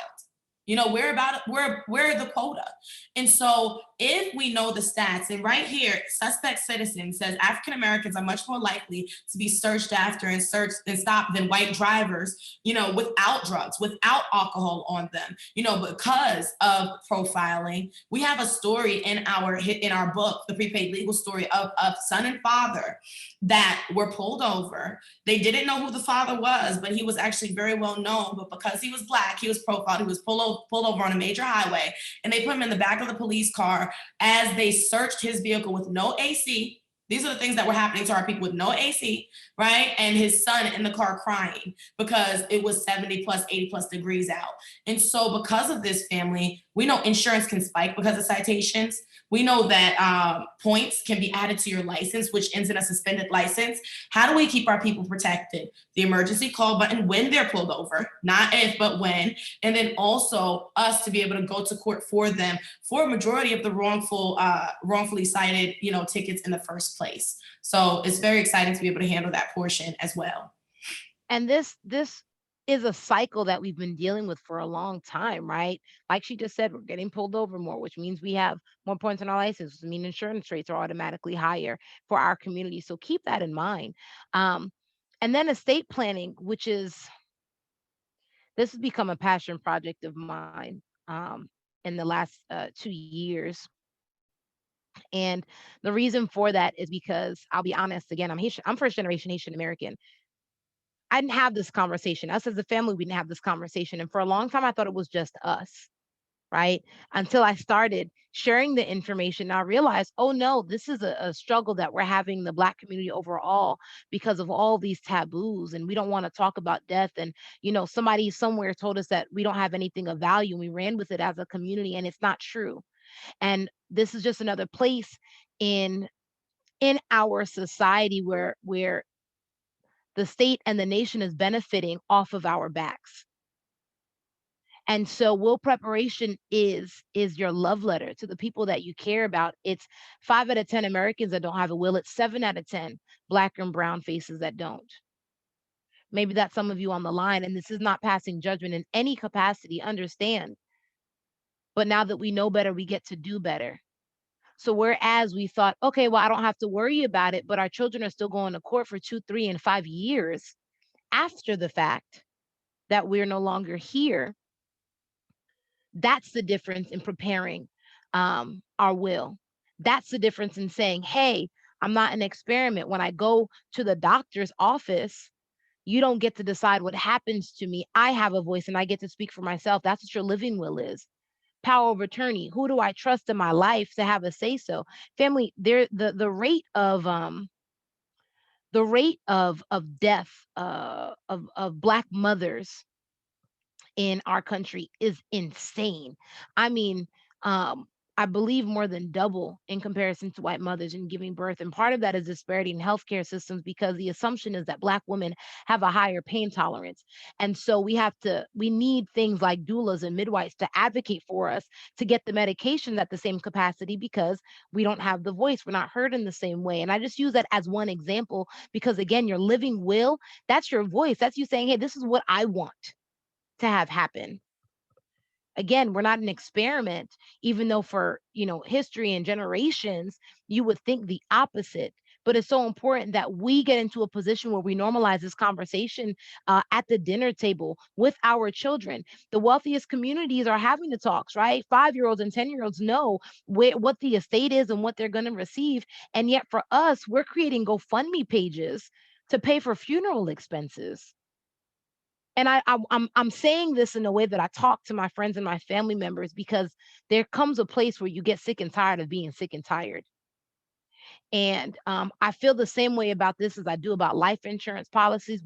We're the quota. And so if we know the stats, and right here, suspect citizen says African Americans are much more likely to be searched after and searched and stopped than white drivers, without drugs, without alcohol on them, because of profiling. We have a story in our book, the prepaid legal story of son and father that were pulled over. They didn't know who the father was, but he was actually very well known. But because he was black, he was profiled. He was pulled over on a major highway, and they put him in the back of the police car as they searched his vehicle with no AC. These are the things that were happening to our people with no AC, right? And his son in the car crying because it was 70 plus, 80 plus degrees out. And so, because of this, family, we know insurance can spike because of citations. We know that points can be added to your license, which ends in a suspended license. How do we keep our people protected? The emergency call button when they're pulled over, not if, but when. And then also us to be able to go to court for them for a majority of the wrongfully cited, tickets in the first place. So it's very exciting to be able to handle that portion as well. And this is a cycle that we've been dealing with for a long time, right? Like she just said, we're getting pulled over more, which means we have more points on our license, which means insurance rates are automatically higher for our community. So keep that in mind. Um, and then estate planning, which is this has become a passion project of mine in the last 2 years. And the reason for that is because I'll be honest, again, I'm Haitian, I'm first generation Haitian American. I didn't have this conversation. Us as a family, we didn't have this conversation. And for a long time, I thought it was just us, right? Until I started sharing the information, I realized, oh no, this is a struggle that we're having in the Black community overall because of all these taboos. And we don't want to talk about death. And, somebody somewhere told us that we don't have anything of value. And we ran with it as a community, and it's not true. And this is just another place in in our society where the state and the nation is benefiting off of our backs. And so will preparation is your love letter to the people that you care about. It's 5 out of 10 Americans that don't have a will. It's 7 out of 10 Black and brown faces that don't. Maybe that's some of you on the line, and this is not passing judgment in any capacity, understand. But now that we know better, we get to do better. So whereas we thought, okay, well, I don't have to worry about it, but our children are still going to court for 2, 3, and 5 years after the fact that we're no longer here. That's the difference in preparing our will. That's the difference in saying, hey, I'm not an experiment. When I go to the doctor's office, you don't get to decide what happens to me. I have a voice and I get to speak for myself. That's what your living will is. power of attorney? Who do I trust in my life to have a say so? Family, there the rate of death of black mothers in our country is insane. I mean, um, I believe more than double in comparison to white mothers in giving birth. And part of that is disparity in healthcare systems because the assumption is that Black women have a higher pain tolerance. And so we need things like doulas and midwives to advocate for us to get the medications at the same capacity because we don't have the voice. We're not heard in the same way. And I just use that as one example because, again, your living will, that's your voice. That's you saying, hey, this is what I want to have happen. Again, we're not an experiment, even though for, history and generations, you would think the opposite. But it's so important that we get into a position where we normalize this conversation at the dinner table with our children. The wealthiest communities are having the talks, right? 5-year-olds and 10-year-olds know what the estate is and what they're going to receive. And yet for us, we're creating GoFundMe pages to pay for funeral expenses. And I'm saying this in a way that I talk to my friends and my family members because there comes a place where you get sick and tired of being sick and tired. And I feel the same way about this as I do about life insurance policies.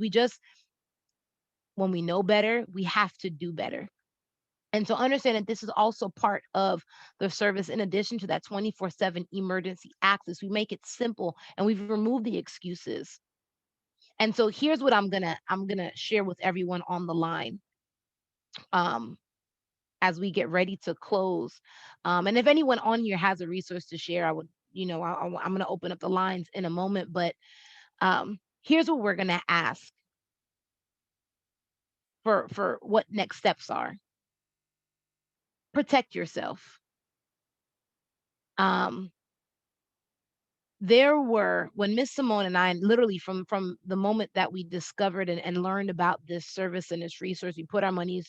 When we know better, we have to do better. And so understand that this is also part of the service, in addition to that 24/7 emergency access. We make it simple and we've removed the excuses. And so here's what I'm gonna share with everyone on the line. Um, as we get ready to close. And if anyone on here has a resource to share, I would, I'm going to open up the lines in a moment. But here's what we're going to ask for what next steps are. Protect yourself. Um, there were when Miss Simone and I literally from the moment that we discovered and learned about this service and this resource, we put our money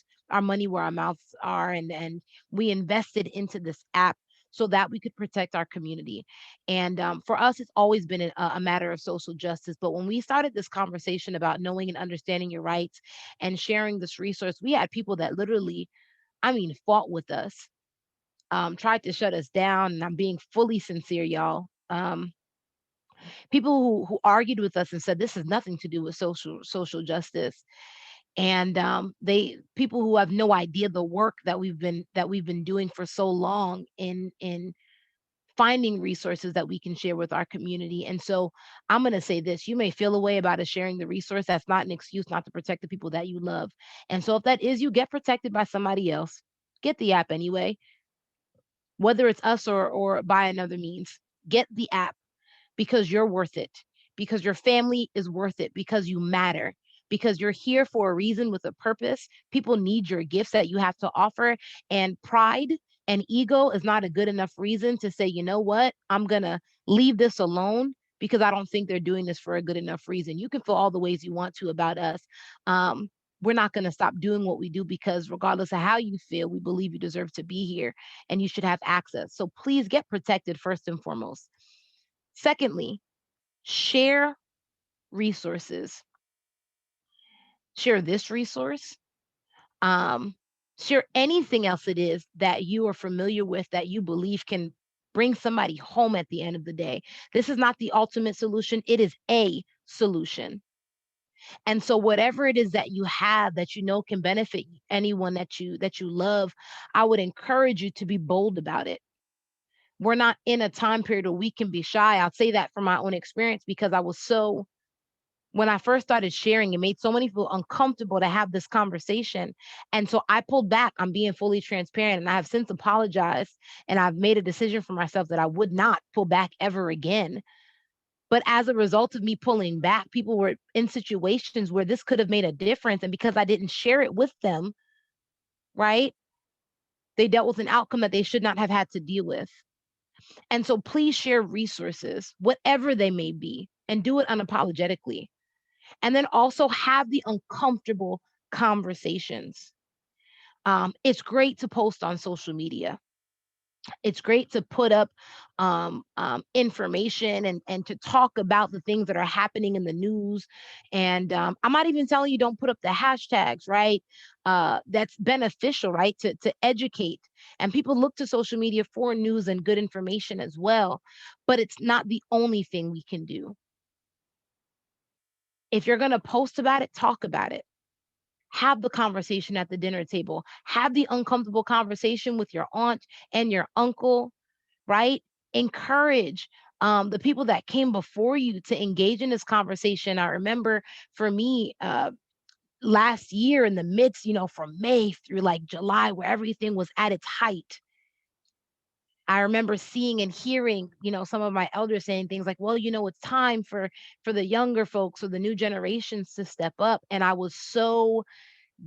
where our mouths are, and we invested into this app so that we could protect our community. And for us, it's always been a matter of social justice. But when we started this conversation about knowing and understanding your rights and sharing this resource, we had people that literally, I mean, fought with us, tried to shut us down. And I'm being fully sincere, y'all. People who argued with us and said this has nothing to do with social justice. And they people who have no idea the work that we've been doing for so long in finding resources that we can share with our community. And so I'm going to say this: you may feel a way about us sharing the resource. That's not an excuse not to protect the people that you love. And so if that is you, get protected by somebody else. Get the app anyway, whether it's us or by another means. Get the app because you're worth it, because your family is worth it, because you matter, because you're here for a reason with a purpose. People need your gifts that you have to offer. And pride and ego is not a good enough reason to say, you know what, I'm going to leave this alone because I don't think they're doing this for a good enough reason. You can feel all the ways you want to about us. Um, we're not going to stop doing what we do because, regardless of how you feel, we believe you deserve to be here and you should have access. So please get protected first and foremost. Secondly, share resources. Share this resource. Um, Share anything else it is that you are familiar with that you believe can bring somebody home at the end of the day. This is not the ultimate solution, it is a solution. And so whatever it is that you have that you know can benefit anyone that you love, I would encourage you to be bold about it. We're not in a time period where we can be shy. I'll say that from my own experience because I was so when I first started sharing, it made so many people uncomfortable to have this conversation. And so I pulled back. I'm being fully transparent. And I have since apologized and I've made a decision for myself that I would not pull back ever again. But as a result of me pulling back, people were in situations where this could have made a difference. And because I didn't share it with them, right, they dealt with an outcome that they should not have had to deal with. And so please share resources, whatever they may be, and do it unapologetically. And then also have the uncomfortable conversations. It's great to post on social media. It's great to put up information and to talk about the things that are happening in the news. And I'm not even telling you don't put up the hashtags, right? That's beneficial, right? To educate. And people look to social media for news and good information as well. But it's not the only thing we can do. If you're going to post about it, talk about it. Have the conversation at the dinner table. Have the uncomfortable conversation with your aunt and your uncle, right? Encourage the people that came before you to engage in this conversation. I remember for me, last year in the midst, from May through like July, where everything was at its height, I remember seeing and hearing, some of my elders saying things like, well, it's time for the younger folks or the new generations to step up. And I was so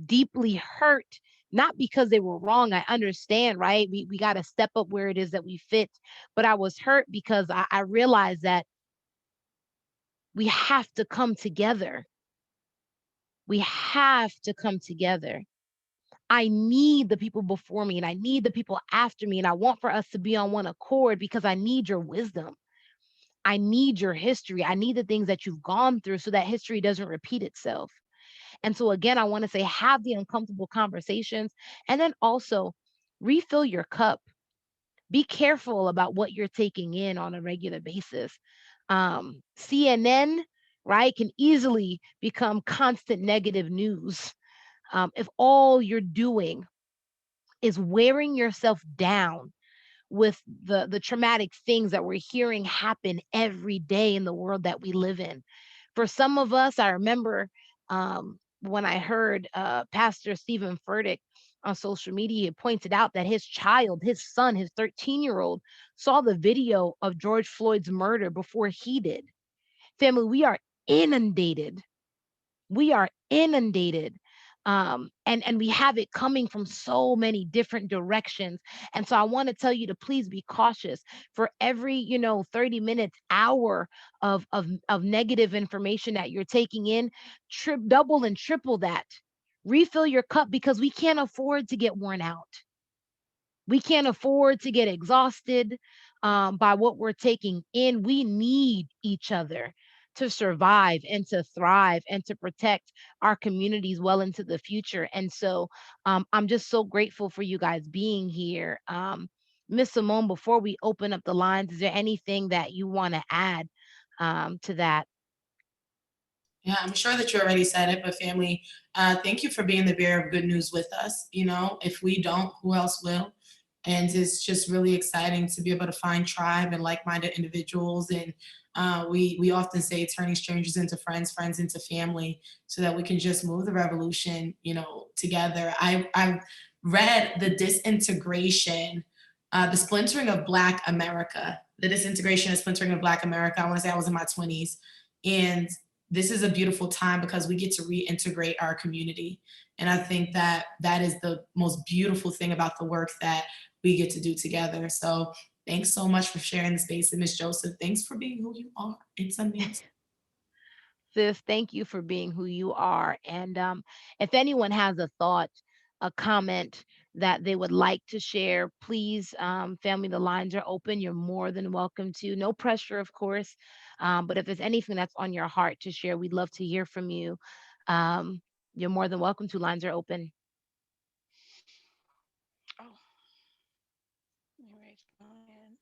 deeply hurt, not because they were wrong. I understand, right? We got to step up where it is that we fit. But I was hurt because I realized that we have to come together. We have to come together. I need the people before me and I need the people after me. And I want for us to be on one accord because I need your wisdom. I need your history. I need the things that you've gone through so that history doesn't repeat itself. And so, again, I want to say have the uncomfortable conversations and then also refill your cup. Be careful about what you're taking in on a regular basis. CNN, right, can easily become constant negative news. If all you're doing is wearing yourself down with the traumatic things that we're hearing happen every day in the world that we live in. For some of us, I remember when I heard Pastor Stephen Furtick on social media pointed out that his child, his son, his 13-year-old, saw the video of George Floyd's murder before he did. Family, we are inundated. And we have it coming from so many different directions. And so I want to tell you to please be cautious. For every 30 minutes, hour of negative information that you're taking in, double and triple that. Refill your cup because we can't afford to get worn out. We can't afford to get exhausted by what we're taking in. We need each other to survive and to thrive and to protect our communities well into the future. And so I'm just so grateful for you guys being here. Miss Simone, before we open up the lines, is there anything that you want to add to that? Yeah, I'm sure that you already said it, but family, thank you for being the bearer of good news with us. If we don't, who else will? And it's just really exciting to be able to find tribe and like-minded individuals. And we often say turning strangers into friends, friends into family, so that we can just move the revolution, together. I read the disintegration, the splintering of Black America, the disintegration and splintering of Black America. I want to say I was in my 20s, and this is a beautiful time because we get to reintegrate our community. And I think that that is the most beautiful thing about the work that we get to do together. So thanks so much for sharing the space. And Miss Joseph, thanks for being who you are. It's amazing. Sis, thank you for being who you are. And if anyone has a thought, a comment that they would like to share, please, family, the lines are open. You're more than welcome to. No pressure, of course. But if there's anything that's on your heart to share, we'd love to hear from you. Um, you're more than welcome to. Lines are open. Oh, let me raise my hand.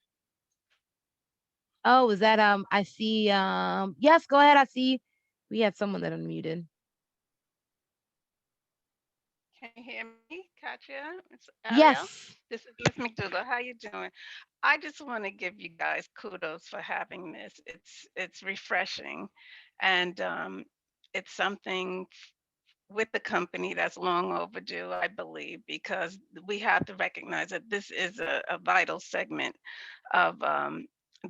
Oh, is that I see yes, go ahead. I see we had someone that unmuted. Can you hear me, Katya? It's Ariel. Yes. This is Miss McDougall. How you doing? I just want to give you guys kudos for having this. It's refreshing, and it's something with the company that's long overdue, I believe, because we have to recognize that this is a vital segment of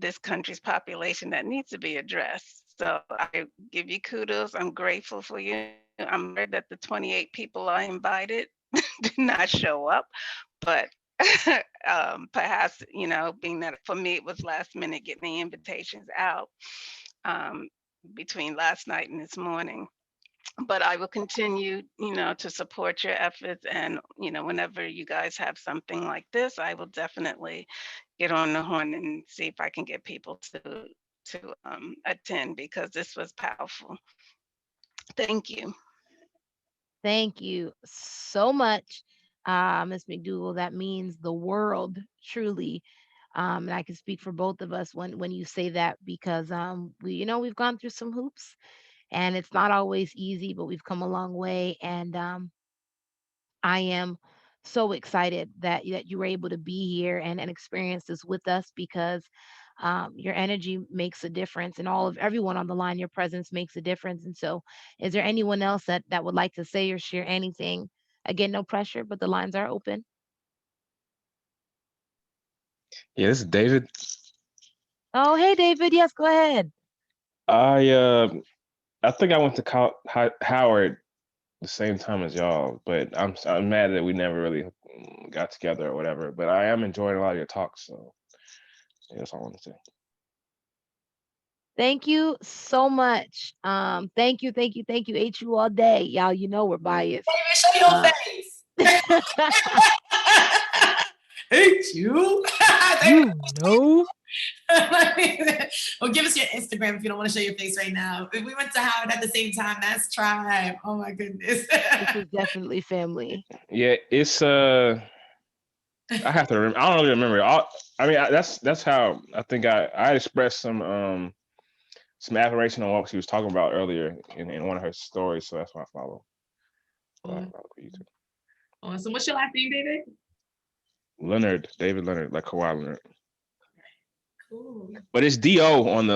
this country's population that needs to be addressed. So I give you kudos. I'm grateful for you. I'm sorry that the 28 people I invited did not show up, but perhaps, being that for me it was last minute getting the invitations out um, between last night and this morning. But I will continue, to support your efforts. And, whenever you guys have something like this, I will definitely get on the horn and see if I can get people to attend, because this was powerful. Thank you. Thank you so much, Ms. McDougall. That means the world, truly. And I can speak for both of us when you say that, because we've gone through some hoops, and it's not always easy, but we've come a long way. And I am so excited that you were able to be here and experience this with us, because your energy makes a difference, and all of everyone on the line, your presence makes a difference. And so, is there anyone else that would like to say or share anything? Again, no pressure, but the lines are open. Yeah, this is David. Oh, hey, David. Yes, go ahead. I I think I went to Howard the same time as y'all, but I'm mad that we never really got together or whatever. But I am enjoying a lot of your talks, so yeah, that's all I want to say. Thank you so much. Thank you, thank you, thank you. HU all day. Y'all, we're biased. David, show your Uh, face. Hate you. David, you know. well, give us your Instagram if you don't want to show your face right now. If we went to Howard at the same time, that's tribe. Oh my goodness. This was definitely family. Yeah, it's I have to remember. I don't really remember. I mean, that's how I think I expressed some admiration on what she was talking about earlier in one of her stories. So that's why I follow. I Awesome. follow you too. Awesome. What's your last name, David? Leonard, David Leonard, like Kawhi Leonard. Cool. But it's Do on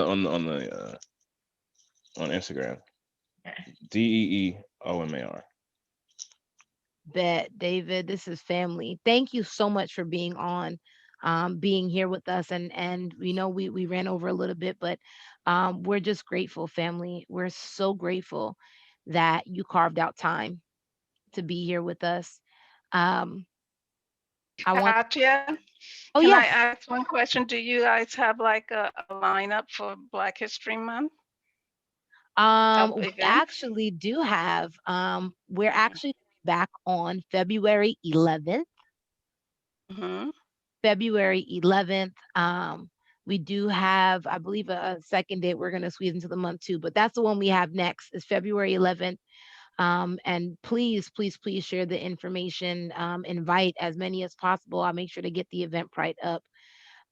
Instagram. Okay. DeeOmar. Bet, David, this is family. Thank you so much for being on, being here with us. And we ran over a little bit, but we're just grateful, family. We're so grateful that you carved out time to be here with us. Um, I want. Katya, Oh, can I yes. ask one question? Do you guys have like a lineup for Black History Month of We events? actually do have. We're actually back on February 11th. Hmm. February 11th. We do have, I believe, a second date we're going to squeeze into the month too, but that's the one we have next is February 11th. And please, please, please share the information. Invite as many as possible. I'll make sure to get the Eventbrite up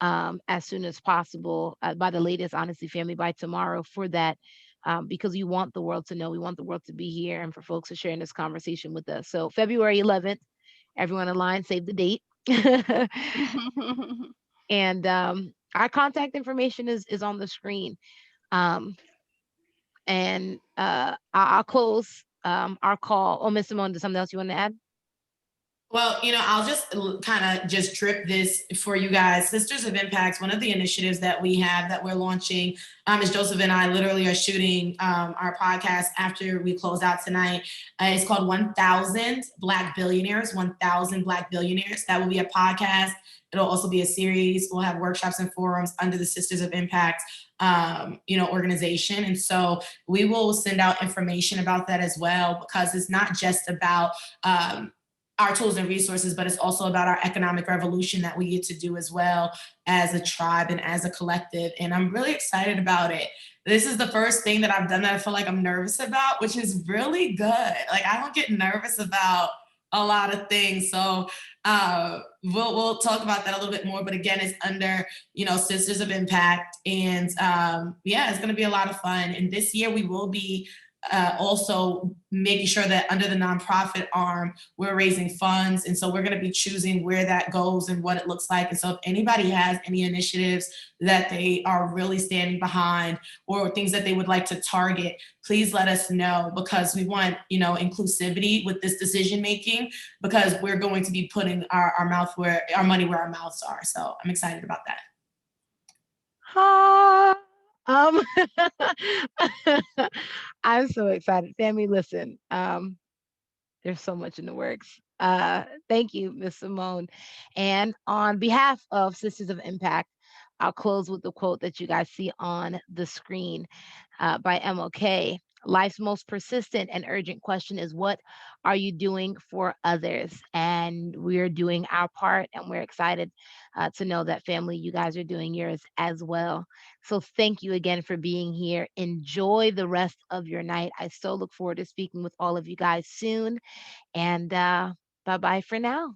as soon as possible, by the latest, honestly, family, by tomorrow for that. Because we want the world to know, we want the world to be here, and for folks to share in this conversation with us. So February 11th, everyone online, save the date. And our contact information is on the screen. Um, and I'll close our call. Oh, Miss Simone, there's something else you want to add? Well, I'll just kind of just drip this for you guys. Sisters of Impact, one of the initiatives that we have that we're launching, is Joseph and I literally are shooting our podcast after we close out tonight. It's called 1,000 Black Billionaires, 1,000 Black Billionaires. That will be a podcast. It'll also be a series. We'll have workshops and forums under the Sisters of Impact organization. And so we will send out information about that as well, because it's not just about our tools and resources, but it's also about our economic revolution that we get to do as well as a tribe and as a collective. And I'm really excited about it. This is the first thing that I've done that I feel like I'm nervous about, which is really good. Like, I don't get nervous about a lot of things. So we'll talk about that a little bit more. But again, it's under, Sisters of Impact. And yeah, it's going to be a lot of fun. And this year we will be also making sure that under the nonprofit arm, we're raising funds. And so we're going to be choosing where that goes and what it looks like. And so if anybody has any initiatives that they are really standing behind or things that they would like to target, please let us know, because we want, inclusivity with this decision making, because we're going to be putting our money where our mouths are. So I'm excited about that. Ha. Um, I'm so excited. Family, listen, there's so much in the works. Thank you, Miss Simone. And on behalf of Sisters of Impact, I'll close with the quote that you guys see on the screen by MLK. Life's most persistent and urgent question is, what are you doing for others? And we're doing our part, and we're excited to know that, family, you guys are doing yours as well. So thank you again for being here. Enjoy the rest of your night. I so look forward to speaking with all of you guys soon. And bye bye for now.